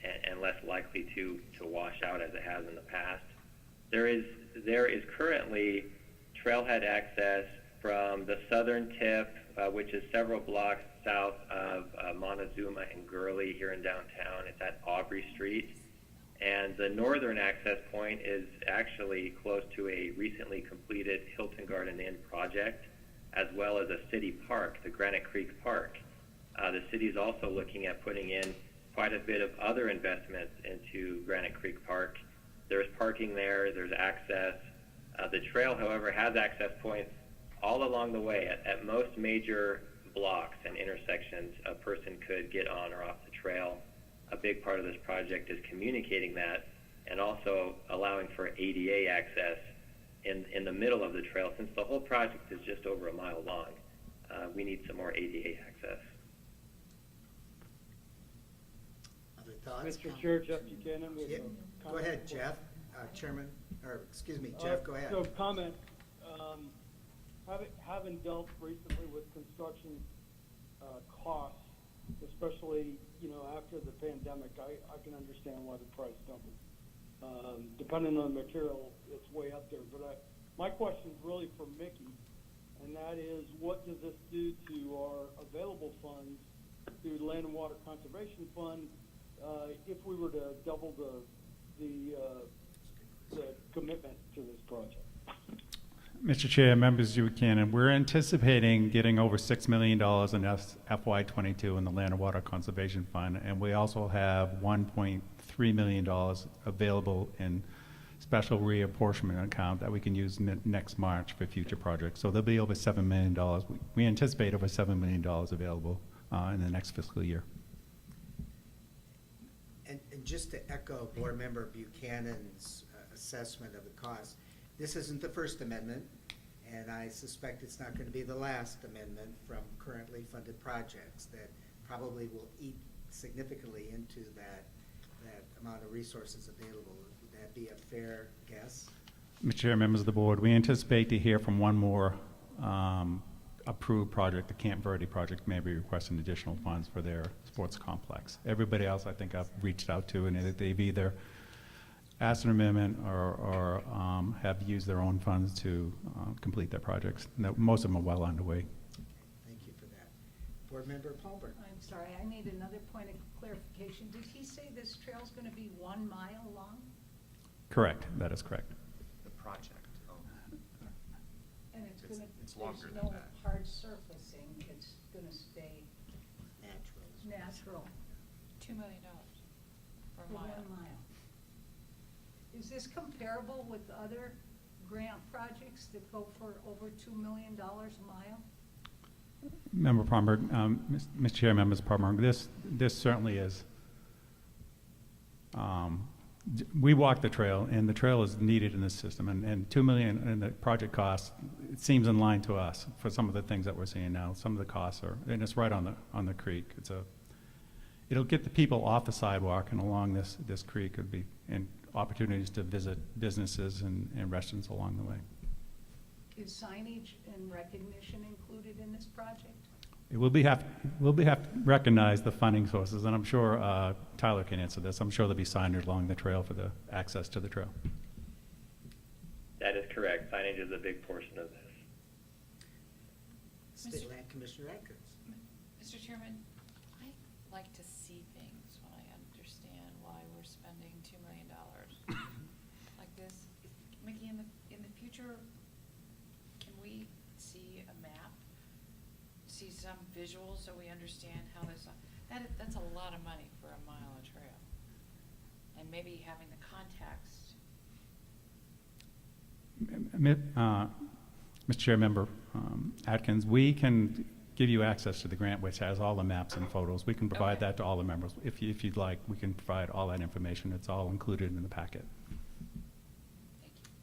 and less likely to wash out as it has in the past. There is currently trailhead access from the southern tip, which is several blocks south of Montezuma and Gurley here in downtown. It's at Aubrey Street. And the northern access point is actually close to a recently completed Hilton Garden Inn project, as well as a city park, the Granite Creek Park. The city is also looking at putting in quite a bit of other investments into Granite Creek Park. There's parking there, there's access. The trail, however, has access points all along the way. At most major blocks and intersections, a person could get on or off the trail. A big part of this project is communicating that and also allowing for ADA access in the middle of the trail. Since the whole project is just over a mile long, we need some more ADA access. Other thoughts? Mr. Chair, Jeff Buchanan with Yeah, a go ahead, comment. Jeff. Chairman, or excuse me, Jeff, go ahead. So comment, having dealt recently with construction costs, especially, after the pandemic, I can understand why the price doubled. Depending on the material, it's way up there. But my question is really for Mickey, and that is, what does this do to our available funds through the Land and Water Conservation Fund if we were to double the commitment to this project? Mr. Chair, members of Buchanan, we're anticipating getting over $6 million in FY22 in the Land and Water Conservation Fund, and we also have $1.3 million available in special reapportionment account that we can use next March for future projects. So there'll be over $7 million. We anticipate over $7 million available in the next fiscal year. And just to echo Board Member Buchanan's assessment of the cost, this isn't the first amendment, and I suspect it's not going to be the last amendment from currently funded projects that probably will eat significantly into that amount of resources available. Would that be a fair guess? Mr. Chair, members of the board, we anticipate to hear from one more approved project. The Camp Verde project may be requesting additional funds for their sports complex. Everybody else I think I've reached out to, and they've either asked an amendment or have used their own funds to complete their projects. Most of them are well underway. Thank you for that. Board Member Palmer. I'm sorry, I need another point of clarification. Did he say this trail's going to be 1 mile long? Correct, that is correct. The project. And it's It's- gonna, it's longer there's than no that. hard surfacing, it's gonna stay natural $2 million for for a mile. 1 mile. Is this comparable with other grant projects that go for over $2 million a mile? Member Palmer, Mr. Chair, members Palmer, this certainly is. We walk the trail, and the trail is needed in this system, and $2 million in the project cost, it seems in line to us for some of the things that we're seeing now. Some of the costs are, and it's right on the creek. It'll get the people off the sidewalk and along this creek. Could be and opportunities to visit businesses and restaurants along the way. Is signage and recognition included in this project? We'll have to recognize the funding sources, and I'm sure Tyler can answer this. I'm sure there'll be signage along the trail for the access to the trail. That is correct. Signage is a big portion of this. State Land Commissioner Atkins. Mr. Chairman, I like to see things when I understand why we're spending $2 million like this. Mickey, in the future, can we see a map? See some visuals so we understand how this, that's a lot of money for a mile of trail. And maybe having the context. Mr. Chair, Member Atkins, we can give you access to the grant, which has all the maps and photos. We can provide that to all the members. If you'd like, we can provide all that information. It's all included in the packet.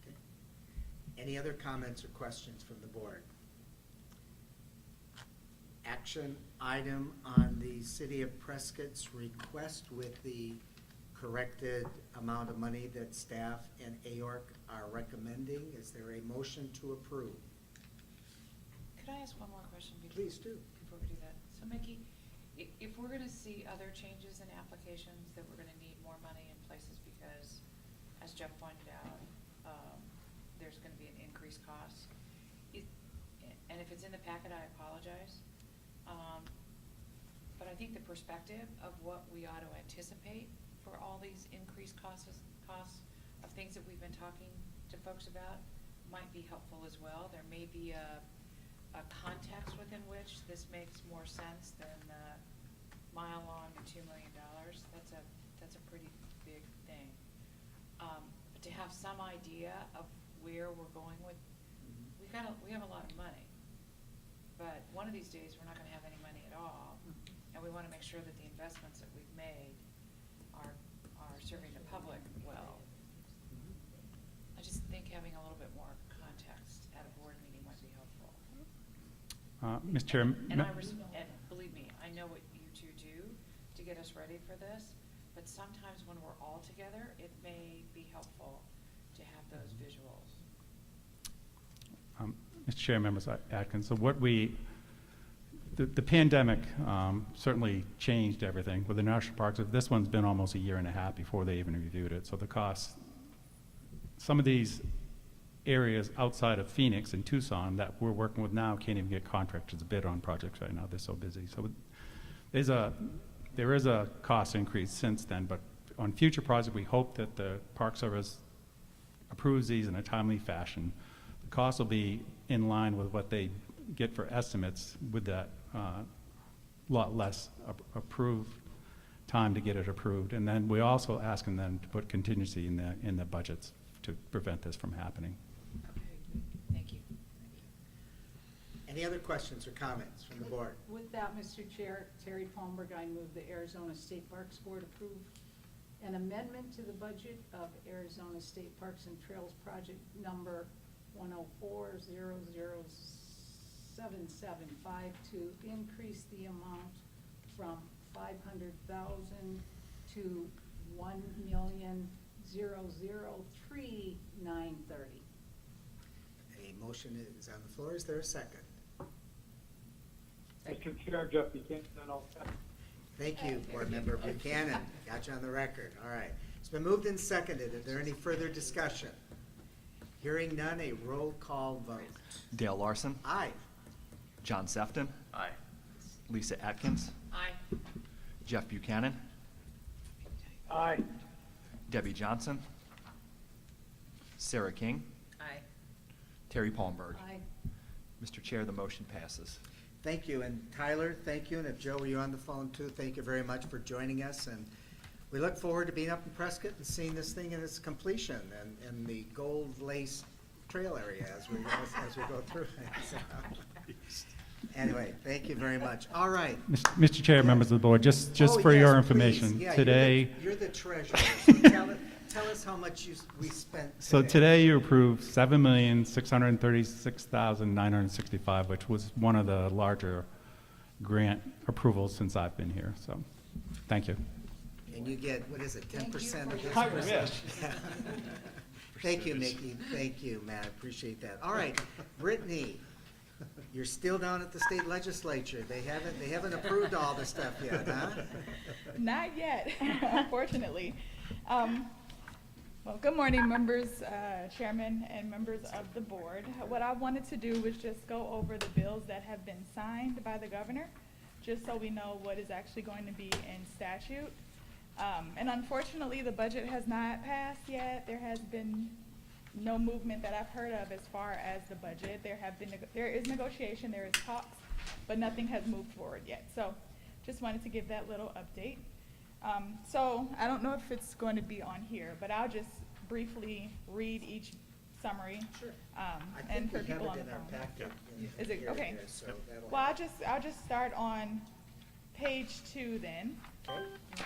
Okay. Any other comments or questions from the board? Action item on the City of Prescott's request with the corrected amount of money that staff and AORC are recommending. Is there a motion to approve? Could I ask one more question? Please do. Before we do that. So Mickey, if we're gonna see other changes in applications, that we're gonna need more money in places because, as Jeff pointed out, there's gonna be an increased cost. And if it's in the packet, I apologize. But I think the perspective of what we ought to anticipate for all these increased costs of things that we've been talking to folks about might be helpful as well. There may be a context within which this makes more sense than mile long and $2 million. That's a pretty big thing. But to have some idea of where we're going with, we have a lot of money, but one of these days we're not going to have any money at all, and we want to make sure that the investments that we've made are serving the public well. I just think having a little bit more context at a board meeting might be helpful. Mr. Chair. And believe me, I know what you two do to get us ready for this, but sometimes when we're all together, it may be helpful to have those visuals. Mr. Chair, members Atkins, so the pandemic certainly changed everything with the national parks. This one's been almost a year and a half before they even reviewed it. So the costs, some of these areas outside of Phoenix and Tucson that we're working with now can't even get contractors to bid on projects right now. They're so busy. So there is a cost increase since then, but on future projects, we hope that the Park Service approves these in a timely fashion. The cost will be in line with what they get for estimates with that lot less approved time to get it approved. And then we're also asking them to put contingency in the budgets to prevent this from happening. Okay, thank you. Any other questions or comments from the board? With that, Mr. Chair, Terry Palmberg, I move the Arizona State Parks Board approve an amendment to the budget of Arizona State Parks and Trails Project number 104-00775 to increase the amount from $500,000 to $1,003,930. A motion is on the floor. Is there a second? Mr. Chair, Jeff Buchanan, I'll second. Thank you, Board Member Buchanan. Got you on the record. All right. It's been moved and seconded. Is there any further discussion? Hearing none, a roll call vote. Dale Larson. Aye. John Sefton. Aye. Lisa Atkins. Aye. Jeff Buchanan. Aye. Debbie Johnson. Sarah King. Aye. Terry Palmberg. Aye. Mr. Chair, the motion passes. Thank you, and Tyler, thank you, and if Joe were you on the phone too, thank you very much for joining us, and we look forward to being up in Prescott and seeing this thing in its completion and the gold lace trail area as we go through it. So, anyway, thank you very much. All right. Mr. Chair, members of the board, just Oh, for yes, your please. information, Yeah, today, you're the treasurer. So tell us how much we spent. so today you approved $7,636,965, which was one of the larger grant approvals since I've been here. So, thank you. And you get, what is it, 10% of this? I wish. Thank you, Nikki. Thank you, Matt. Appreciate that. All right, Brittany, you're still down at the state legislature. They haven't approved all the stuff yet, huh? Not yet, unfortunately. Well, good morning, members, chairman, and members of the board. What I wanted to do was just go over the bills that have been signed by the governor, just so we know what is actually going to be in statute. And unfortunately, the budget has not passed yet. There has been no movement that I've heard of as far as the budget. There is negotiation, there is talks, but nothing has moved forward yet. So just wanted to give that little update. So I don't know if it's going to be on here, but I'll just briefly read each summary. Sure. And for we have people on it the in our phone. packet. Is it, Here okay. is, so that'll Well, help. I'll just start on page 2 then. Okay.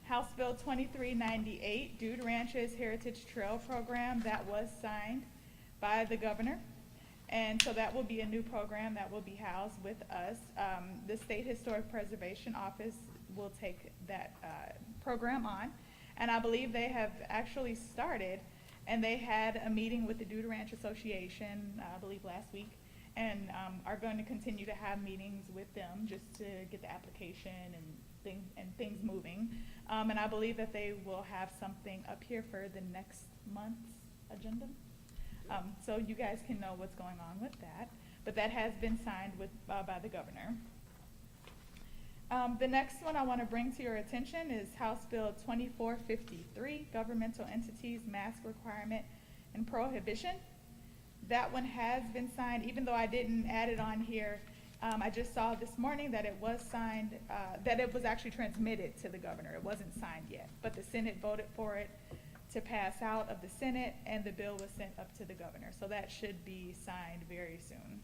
House Bill 2398, Dude Ranches Heritage Trail Program, that was signed by the governor. And so that will be a new program that will be housed with us. The State Historic Preservation Office will take that program on. And I believe they have actually started, and they had a meeting with the Dude Ranch Association, I believe last week, and are going to continue to have meetings with them just to get the application and things moving. And I believe that they will have something up here for the next month's agenda. So you guys can know what's going on with that. But that has been signed by the governor. The next one I want to bring to your attention is House Bill 2453, Governmental Entities Mask Requirement and Prohibition. That one has been signed, even though I didn't add it on here. I just saw this morning that it was signed, that it was actually transmitted to the governor. It wasn't signed yet, but the Senate voted for it to pass out of the Senate, and the bill was sent up to the governor. So that should be signed very soon.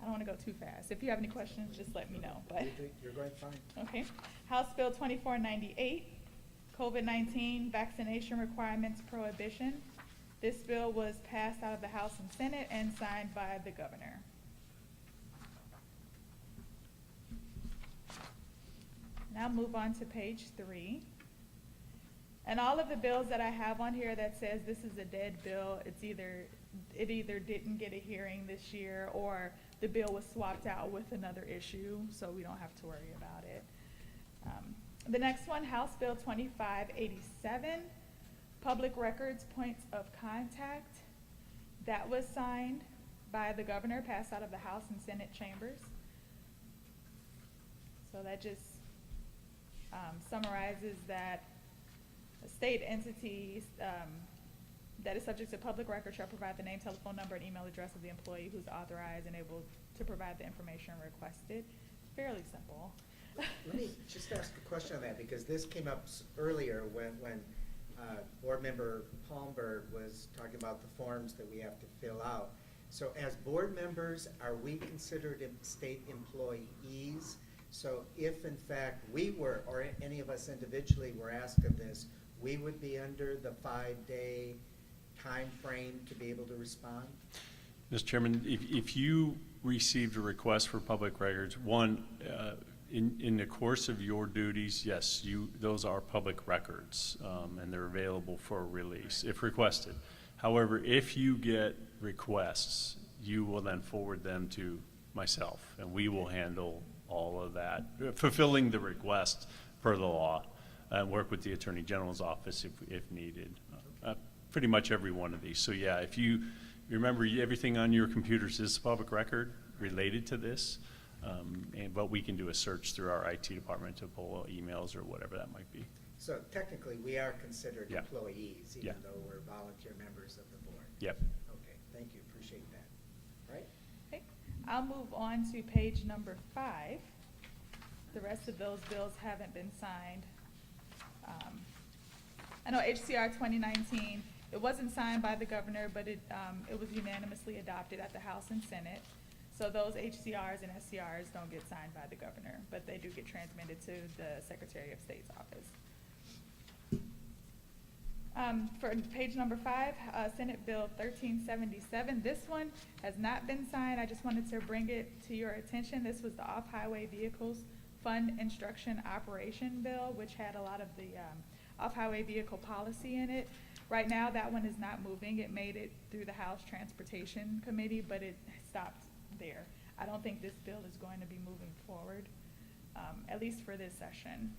I don't want to go too fast. If you have any questions, just let me know. But You're going fine. okay. House Bill 2498, COVID-19 Vaccination Requirements Prohibition. This bill was passed out of the House and Senate and signed by the governor. Now move on to page 3. And all of the bills that I have on here that says this is a dead bill, it either didn't get a hearing this year, or the bill was swapped out with another issue, so we don't have to worry about it. The next one, House Bill 2587, Public Records Points of Contact. That was signed by the governor, passed out of the House and Senate chambers. So that just summarizes that a state entity that is subject to public record shall provide the name, telephone number, and email address of the employee who's authorized and able to provide the information requested. Fairly simple. Let me just ask a question on that, because this came up earlier when Board Member Palmberg was talking about the forms that we have to fill out. So as board members, are we considered state employees? So if in fact we were, or any of us individually were asked of this, we would be under the 5-day time frame to be able to respond? Mr. Chairman, if you received a request for public records, one, in the course of your duties, yes, those are public records, and they're available for release if requested. However, if you get requests, you will then forward them to myself, and we will handle all of that, fulfilling the request per the law, and work with the Attorney General's office if needed. Pretty much every one of these. So yeah, if you remember, everything on your computers is public record related to this, but we can do a search through our IT department to pull emails or whatever that might be. So technically, we are considered Yeah. employees, even Yeah. though we're volunteer members of the board. Yep. Okay, thank you, appreciate that. All right? Okay, I'll move on to page number 5. The rest of those bills haven't been signed. I know HCR 2019, it wasn't signed by the governor, but it was unanimously adopted at the House and Senate. So those HCRs and SCRs don't get signed by the governor, but they do get transmitted to the Secretary of State's office. For page number 5, Senate Bill 1377. This one has not been signed. I just wanted to bring it to your attention. This was the Off-Highway Vehicles Fund Instruction Operation Bill, which had a lot of the off-highway vehicle policy in it. Right now, that one is not moving. It made it through the House Transportation Committee, but it stopped there. I don't think this bill is going to be moving forward, at least for this session.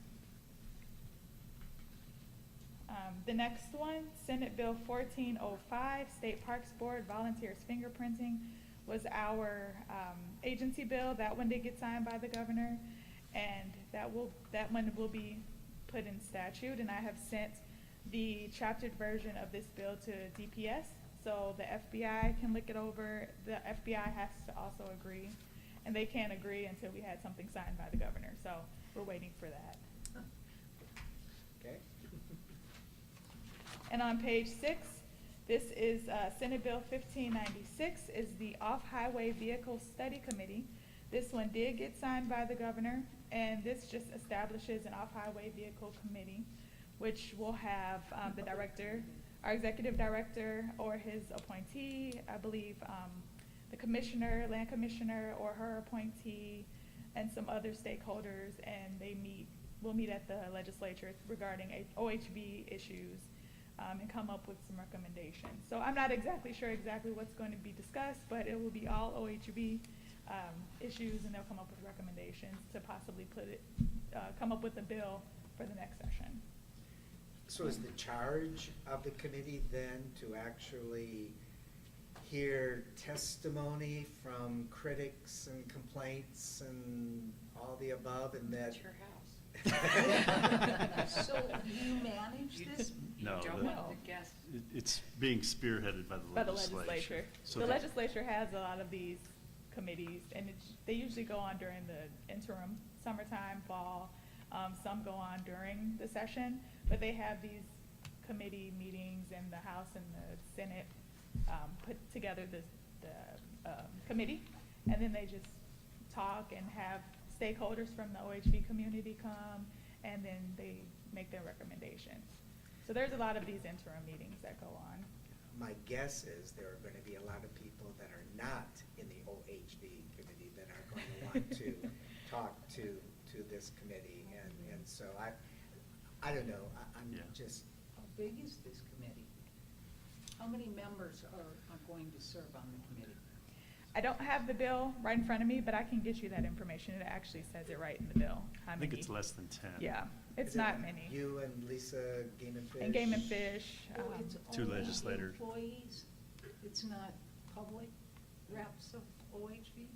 The next one, Senate Bill 1405, State Parks Board Volunteers Fingerprinting, was our agency bill. That one did get signed by the governor, and that one will be put in statute, and I have sent the chaptered version of this bill to DPS, so the FBI can look it over. The FBI has to also agree, and they can't agree until we had something signed by the governor, so we're waiting for that. Okay. And on page 6, this is Senate Bill 1596, is the Off-Highway Vehicle Study Committee. This one did get signed by the governor, and this just establishes an off-highway vehicle committee, which will have the director, our executive director, or his appointee, I believe the commissioner, land commissioner, or her appointee, and some other stakeholders, and we'll meet at the legislature regarding OHV issues and come up with some recommendations. So I'm not exactly sure what's going to be discussed, but it will be all OHV issues, and they'll come up with recommendations to possibly come up with a bill for the next session. So is the charge of the committee then to actually hear testimony from critics and complaints and all the above, and that? It's your house. So you manage this? No, Don't want to guess. it's being spearheaded by the legislature. So The legislature has a lot of these committees, and they usually go on during the interim, summertime, fall. Some go on during the session, but they have these committee meetings, and the House and the Senate put together the committee, and then they just talk and have stakeholders from the OHV community come, and then they make their recommendations. So there's a lot of these interim meetings that go on. My guess is there are going to be a lot of people that are not in the OHV committee that are going to want to talk to this committee, and so I don't know, I'm just. How big is this committee? How many members are going to serve on the committee? I don't have the bill right in front of me, but I can get you that information. It actually says it right in the bill. I think it's less than 10. Yeah, it's Is it not many. You and Lisa, Game and Fish? And Game and Fish. Oh, it's Two only legislators. employees? It's not public reps of OHV?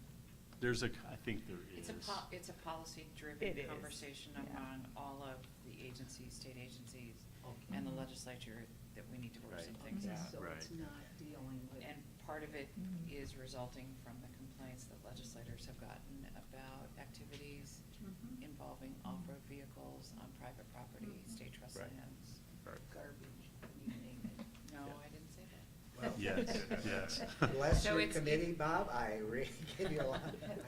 I think there is. It's a It policy-driven is, conversation yeah. among all of the agencies, state agencies, and the legislature that we need to work some things Mhm. out. So it's not dealing with. And part of it Mhm. is resulting from the complaints that legislators have gotten about activities Mhm. involving off-road vehicles on private property, Mhm. state trust Right. lands, Right. garbage, you name it. No, I didn't say that. Well, Yes. Bless So your it's- committee, Bob, I really give you a lot.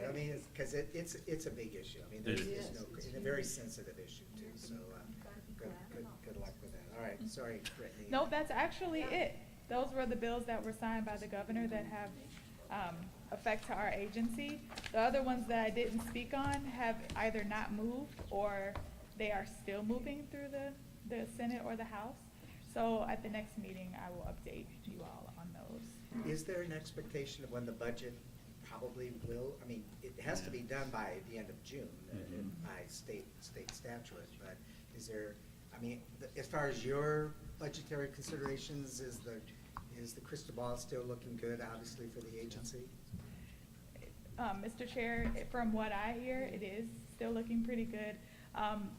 I mean, because it's a big issue. I mean, It there's is. no, it's a very sensitive issue too, so good luck with that. All right, sorry, Brittany. No, that's actually it. Those were the bills that were signed by the governor that have effect to our agency. The other ones that I didn't speak on have either not moved, or they are still moving through the Senate or the House. So at the next meeting, I will update you all on those. Is there an expectation of when the budget probably will, I mean, it has to be done by the end of June by state statute, but is there, I mean, as far as your budgetary considerations, is the crystal ball still looking good, obviously, for the agency? Mr. Chair, from what I hear, it is still looking pretty good.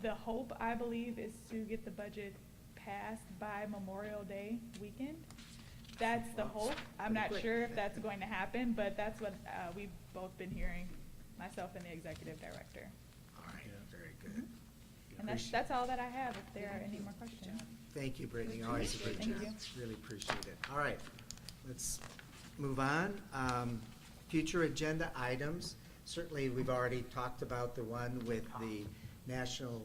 The hope, I believe, is to get the budget passed by Memorial Day weekend. That's the hope. I'm not sure if that's going to happen, but that's what we've both been hearing, myself and the executive director. All right, very good. And that's all that I have, if there are any more questions. Thank you, Brittany, always a good Thank job. you. Really appreciate it. All right, let's move on. Future agenda items. Certainly, we've already talked about the one with the National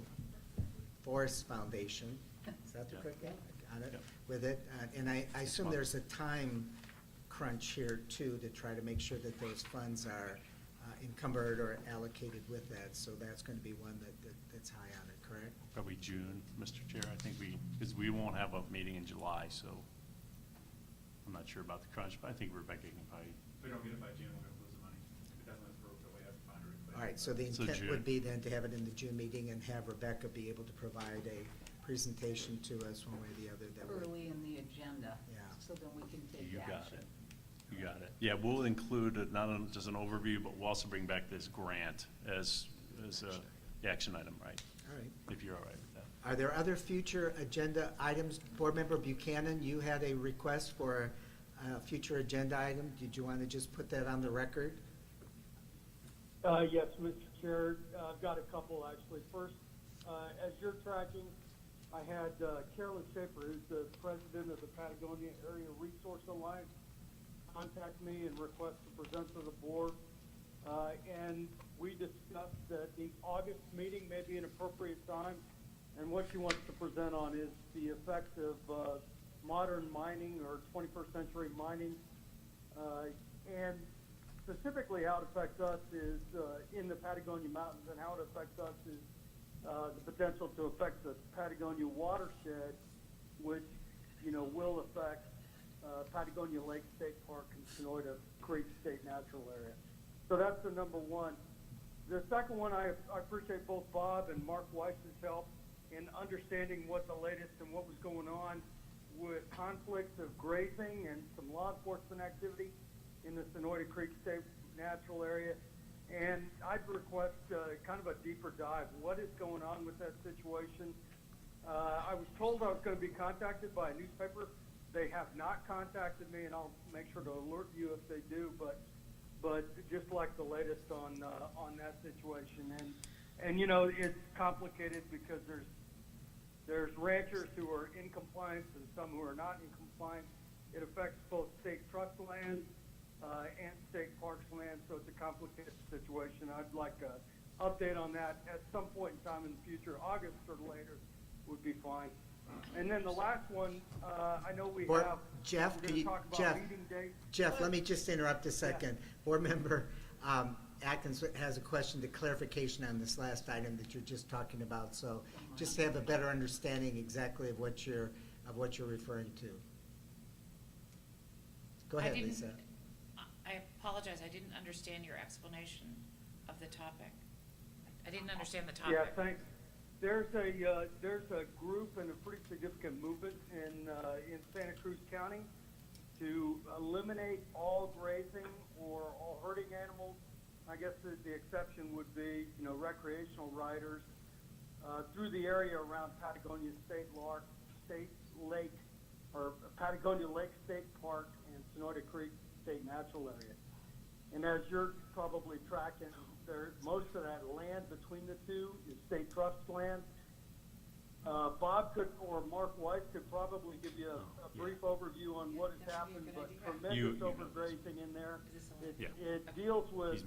Forest Foundation. Is that the correct name? Got it, with it. And I assume there's a time crunch here too to try to make sure that those funds are encumbered or allocated with that. So that's going to be one that's high on it, correct? Probably June, Mr. Chair. I think because we won't have a meeting in July, so I'm not sure about the crunch, but I think Rebecca can probably. If we don't get it by June, we're gonna lose the money. It definitely broke the way I have to find a replacement. All right, so the So intent June. would be then to have it in the June meeting and have Rebecca be able to provide a presentation to us one way or the other. That would- Early in the agenda. Yeah. So then we can take You got action. it. You got it. Yeah, we'll include just an overview, but we'll also bring back this grant as the action item, right? All right. If you're all right with that. Are there other future agenda items? Board Member Buchanan, you had a request for a future agenda item. Did you want to just put that on the record? Yes, Mr. Chair, I've got a couple actually. First, as you're tracking, I had Carolyn Schaefer, who's the president of the Patagonia Area Resource Alliance, contact me and request to present to the board. And we discussed that the August meeting may be an appropriate time. And what she wants to present on is the effects of modern mining or 21st century mining. And specifically how it affects us is in the Patagonia Mountains, and how it affects us is the potential to affect the Patagonia watershed, which, will affect Patagonia Lake State Park and Sonoyta Creek State Natural Area. So that's the number one. The second one, I appreciate both Bob and Mark Weiss's help in understanding what the latest and what was going on with conflicts of grazing and some law enforcement activity in the Sonoyta Creek State Natural Area. And I'd request kind of a deeper dive. What is going on with that situation? I was told I was going to be contacted by a newspaper. They have not contacted me, and I'll make sure to alert you if they do. But just like the latest on that situation, and it's complicated because there's ranchers who are in compliance and some who are not in compliance. It affects both state trust lands and state parks land, so it's a complicated situation. I'd like an update on that at some point in time in the future. August or later would be fine. And then the last one, I know we Board- have. Jeff, we're can gonna you- talk about Jeff, meeting dates. Jeff, let me just interrupt a second. Board Member Atkins has a question to clarification on this last item that you're just talking about. So just to have a better understanding exactly of what you're referring to. Go ahead, Lisa. I apologize, I didn't understand your explanation of the topic. I didn't understand the topic. Yeah, thanks. There's a group and a pretty significant movement in Santa Cruz County to eliminate all grazing or all herding animals. I guess the exception would be, recreational riders through the area around Patagonia Patagonia Lake State Park and Sonoyta Creek State Natural Area. And as you're probably tracking, most of that land between the two is state trust land. Bob or Mark Weiss could probably give you a brief overview on what has happened, but tremendous overgrazing in there. It deals with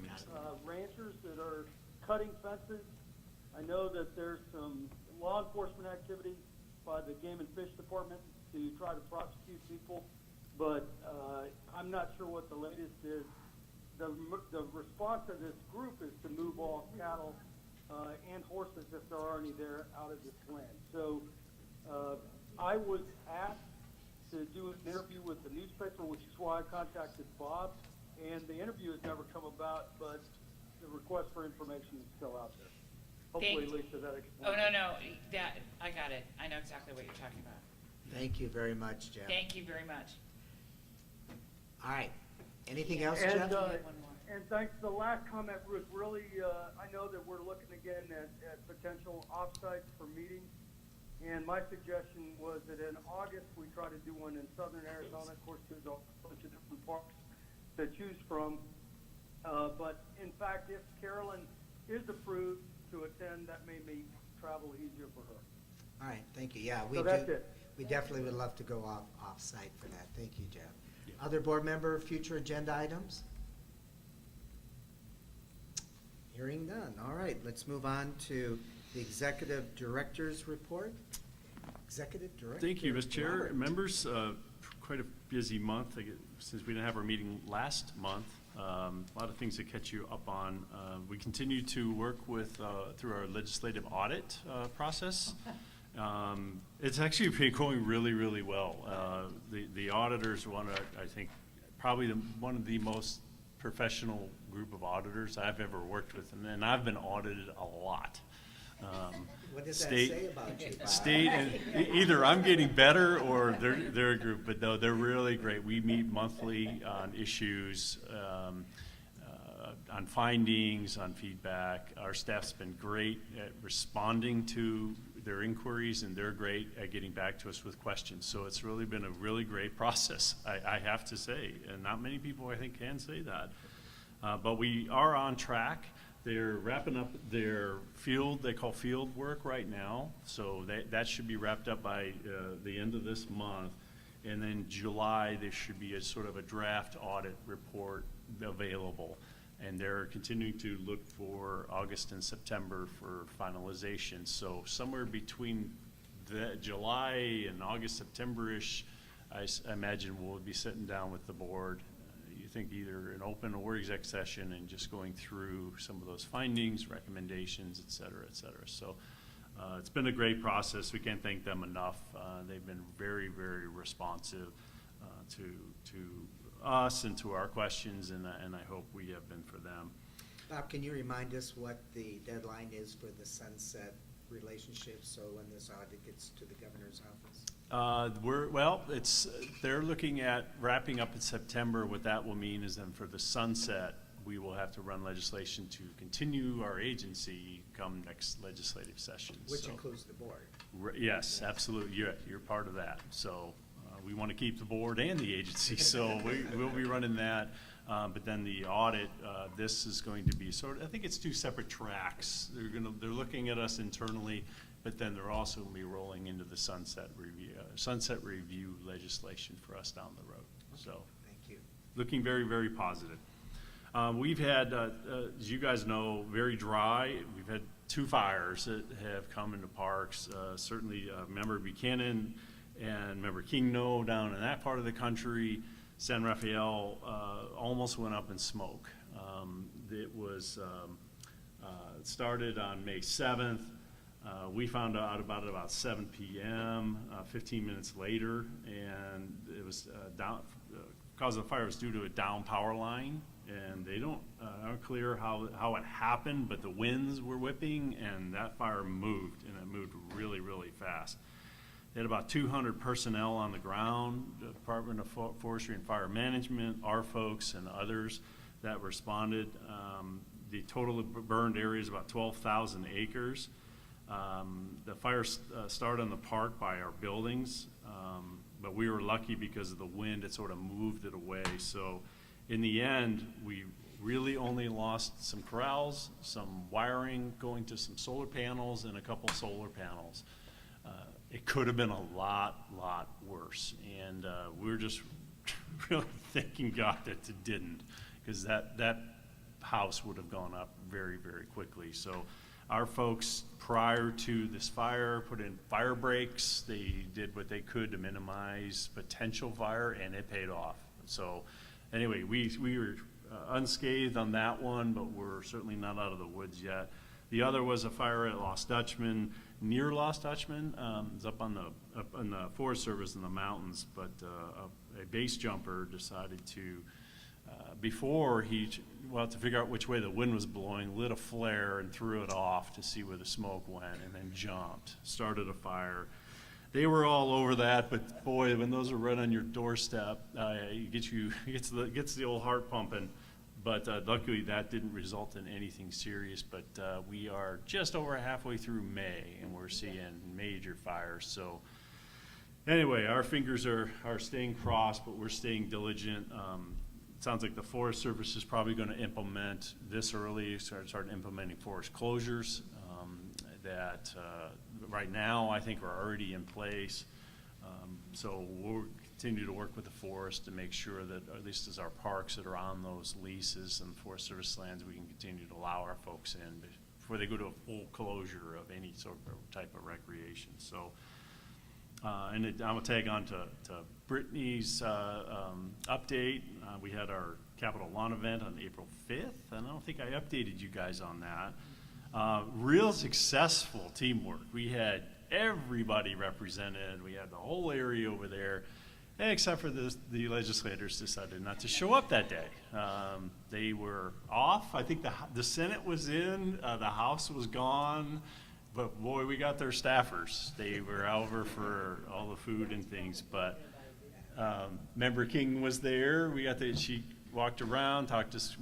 ranchers that are cutting fences. I know that there's some law enforcement activity by the Game and Fish Department to try to prosecute people, but I'm not sure what the latest is. The response of this group is to move all cattle and horses, if there are any there, out of this land. So I was asked to do an interview with the newspaper, which is why I contacted Bob, and the interview has never come about, but the request for information is still out there. Hopefully, Lisa, that explains. Oh, no, I got it. I know exactly what you're talking about. Thank you very much, Jeff. Thank you very much. All right. Anything else, And, Jeff? One more. And thanks. The last comment was really, I know that we're looking again at potential offsites for meetings. And my suggestion was that in August, we try to do one in southern Arizona. Of course, there's a bunch of different parks to choose from. But in fact, if Carolyn is approved to attend, that may make travel easier for her. All right, thank you. Yeah, we So do. that's it. We definitely would love to go off-site for that. Thank you, Jeff. Other board member, future agenda items? Hearing none. All right, let's move on to the executive director's report. Executive director. Thank you, Mr. Chair. Robert. Members, quite a busy month, since we didn't have our meeting last month. A lot of things to catch you up on. We continue to work with, through our legislative audit process. It's actually been going really, really well. The auditors want to, I think, probably one of the most professional group of auditors I've ever worked with, and I've been audited a lot. What does that say about you, Bob? State, and either I'm getting better or they're a group, but no, they're really great. We meet monthly on issues, on findings, on feedback. Our staff's been great at responding to their inquiries, and they're great at getting back to us with questions. So it's really been a really great process, I have to say, and not many people I think can say that. But we are on track. They're wrapping up their field, they call field work right now. So that should be wrapped up by the end of this month. And then July, there should be a sort of a draft audit report available. And they're continuing to look for August and September for finalization. So somewhere between the July and August, September-ish, I imagine we'll be sitting down with the board. You think either an open or exec session and just going through some of those findings, recommendations, et cetera, et cetera. So it's been a great process. We can't thank them enough. They've been very, very responsive to us and to our questions, and I hope we have been for them. Bob, can you remind us what the deadline is for the sunset relationship, so when this audit gets to the governor's office? They're looking at wrapping up in September. What that will mean is then for the sunset, we will have to run legislation to continue our agency come next legislative session. Which includes the board. Yes, absolutely. You're part of that. So we want to keep the board and the agency, so we'll be running that. But then the audit, this is going to be sort of, I think it's two separate tracks. They're looking at us internally, but then they're also going to be rolling into the sunset review legislation for us down the road. So thank you. Looking very, very positive. We've had, as you guys know, very dry. We've had 2 fires that have come into parks. Certainly, Member Buchanan and Member Kingno down in that part of the country. San Rafael almost went up in smoke. It started on May 7th. We found out about it about 7 p.m., 15 minutes later, and it was cause of the fire was due to a down power line, and they aren't clear how it happened, but the winds were whipping, and that fire moved, and it moved really, really fast. They had about 200 personnel on the ground, the Department of Forestry and Fire Management, our folks, and others that responded. The total burned area is about 12,000 acres. The fire started on the park by our buildings, but we were lucky because of the wind, it sort of moved it away. So in the end, we really only lost some corrals, some wiring going to some solar panels, and a couple solar panels. It could have been a lot worse, and we're just really thanking God that it didn't, because that house would have gone up very, very quickly. So our folks, prior to this fire, put in fire breaks. They did what they could to minimize potential fire, and it paid off. So anyway, we were unscathed on that one, but we're certainly not out of the woods yet. The other was a fire at Lost Dutchman, near Lost Dutchman. It's up on the Forest Service in the mountains, but a base jumper decided to, to figure out which way the wind was blowing, lit a flare and threw it off to see where the smoke went, and then jumped, started a fire. They were all over that, but boy, when those are right on your doorstep, it gets the old heart pumping. But luckily, that didn't result in anything serious. But we are just over halfway through May, and we're seeing major fires. So anyway, our fingers are staying crossed, but we're staying diligent. It sounds like the Forest Service is probably going to implement this early, start implementing forest closures that right now I think are already in place. So we'll continue to work with the forest to make sure that, at least as our parks that are on those leases and Forest Service lands, we can continue to allow our folks in before they go to a full closure of any sort of type of recreation. So, and I'm gonna tag on to Brittany's update. We had our Capitol Lawn event on April 5th, and I don't think I updated you guys on that. Real successful teamwork. We had everybody represented. We had the whole area over there, except for the legislators decided not to show up that day. They were off. I think the Senate was in, the House was gone, but boy, we got their staffers. They were over for all the food and things, but Member King was there. She walked around,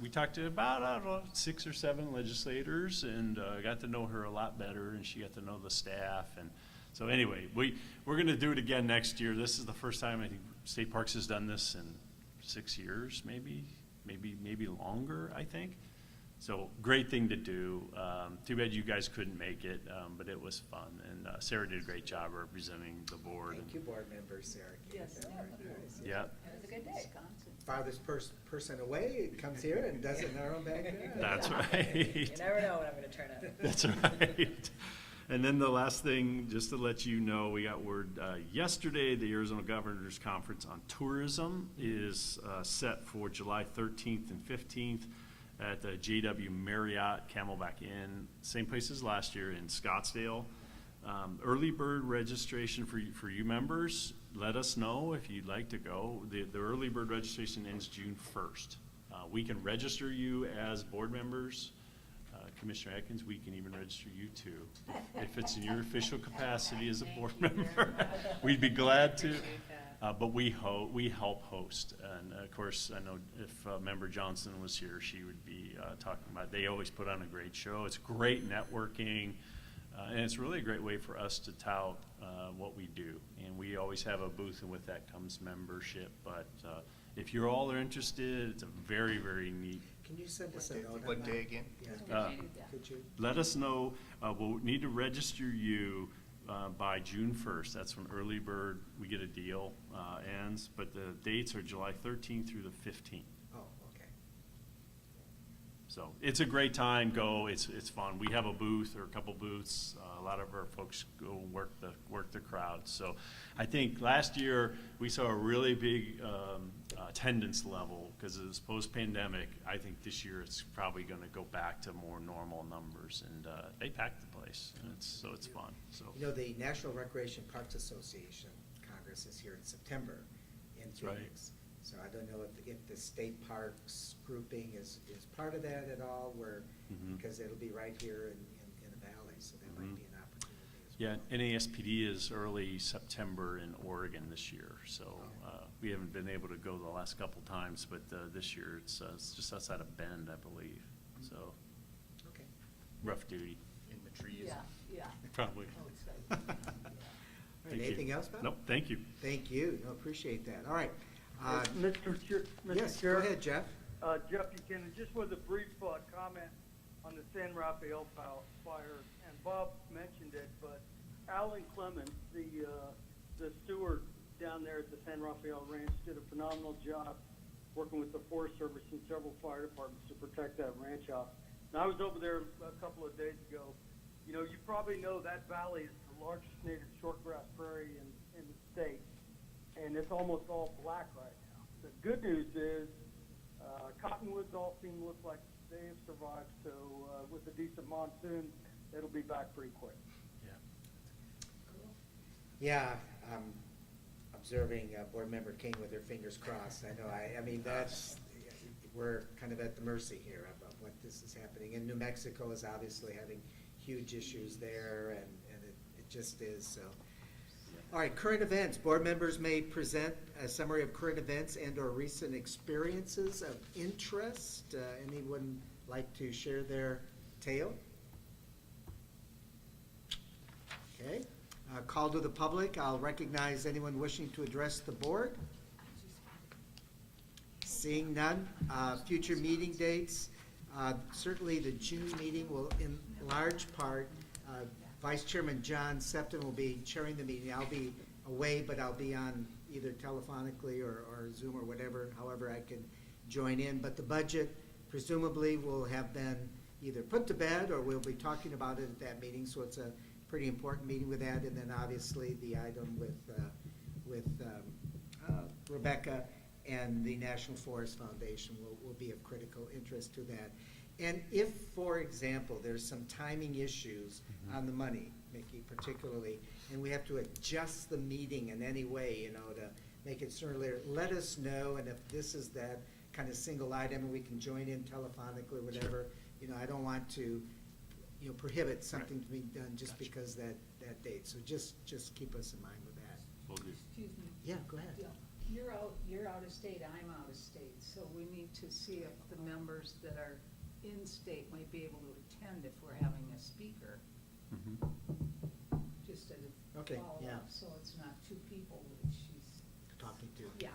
we talked to about, I don't know, 6 or 7 legislators, and got to know her a lot better, and she got to know the staff. And so anyway, we're gonna do it again next year. This is the first time I think State Parks has done this in 6 years, maybe longer, I think. So great thing to do. Too bad you guys couldn't make it, but it was fun. And Sarah did a great job representing the board. Thank you, board member Sarah. Yes. Yeah. It was a good day. Farthest person away comes here and does it in our own backyard. That's right. You never know when I'm gonna turn up. That's right. And then the last thing, just to let you know, we got word yesterday, the Arizona Governors Conference on Tourism is set for July 13th and 15th at the JW Marriott Camelback Inn, same place as last year in Scottsdale. Early bird registration for you members, let us know if you'd like to go. The early bird registration ends June 1st. We can register you as board members. Commissioner Atkins, we can even register you too. If it's in your official capacity as a board member, we'd be glad to. But we help host. And of course, I know if Member Johnson was here, she would be talking about, they always put on a great show. It's great networking. And it's really a great way for us to tout what we do. And we always have a booth, and with that comes membership. But if you all are interested, it's a very, very neat. Can you send us a note on that? What day again? Yeah. Could you? Let us know. We'll need to register you by June 1st. That's when early bird, we get a deal, ends. But the dates are July 13th through the 15th. Oh, okay. So it's a great time. Go. It's fun. We have a booth or a couple booths. A lot of our folks go work the crowd. So I think last year we saw a really big attendance level because it was post-pandemic. I think this year it's probably going to go back to more normal numbers, and they packed the place. And so it's fun. So You know, the National Recreation Parks Association Congress is here in September in 3 right. weeks. So I don't know if the state parks grouping is part of that at all, where, because it'll be right here in the valley, so that might be an opportunity as well. yeah, NASPD is early September in Oregon this year. So we haven't been able to go the last couple times, but this year it's just outside of Bend, I believe. So Okay. rough duty. In the trees. Yeah. Probably. All right, Thank you. anything else, Bob? Nope, thank you. Thank you. No, appreciate that. All right. Mr. Yes, Chair. go ahead, Jeff. Jeff Buchanan, just with a brief comment on the San Rafael fire, and Bob mentioned it, but Alan Clements, the steward down there at the San Rafael Ranch, did a phenomenal job working with the Forest Service and several fire departments to protect that ranch house. And I was over there a couple of days ago. You know, you probably know that valley is the largest native shortgrass prairie in the state, and it's almost all black right now. The good news is cottonwoods all seem to look like they have survived, so with a decent monsoon, it'll be back pretty quick. Yeah, observing Board Member King with her fingers crossed. I know, I mean, we're kind of at the mercy here of what this is happening. And New Mexico is obviously having huge issues there, and it just is, so. All right, current events. Board members may present a summary of current events and/or recent experiences of interest. Anyone like to share their tale? Okay. Call to the public. I'll recognize anyone wishing to address the board. Seeing none. Future meeting dates. Certainly the June meeting will, in large part, Vice Chairman John Septon will be chairing the meeting. I'll be away, but I'll be on either telephonically or Zoom or whatever, however I can join in. But the budget presumably will have been either put to bed or we'll be talking about it at that meeting. So it's a pretty important meeting with that. And then obviously the item with Rebecca and the National Forest Foundation will be of critical interest to that. And if, for example, there's some timing issues on the money, Mickey particularly, and we have to adjust the meeting in any way, to make it sooner or later, let us know. And if this is that kind of single item and we can join in telephonically or whatever, I don't want to, prohibit something to be done just because that date. So just keep us in mind with that. Will do. Excuse me. Yeah, go ahead. You're out of state, I'm out of state, so we need to see if the members that are in state might be able to attend if we're having a speaker. Just as a Okay, follow-up, yeah. so it's not two people that she's. Talking to. Yeah.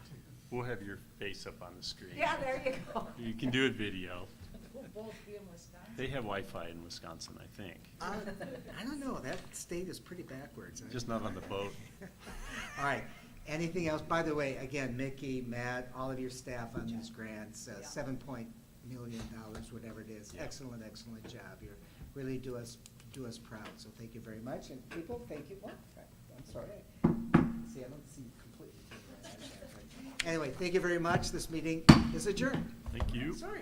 We'll have your face up on the screen. Yeah, there you go. You can do it video. We'll both be in Wisconsin. They have Wi-Fi in Wisconsin, I think. I don't know, that state is pretty backwards. Just not on the boat. All right, anything else? By the way, again, Mickey, Matt, all of your staff on these grants, $7 million, whatever it is. Yeah. Excellent job. You really do us proud, so thank you very much. And people, thank you. Oh, I'm sorry. See, I don't see completely. Anyway, thank you very much. This meeting is adjourned. Thank you. Sorry.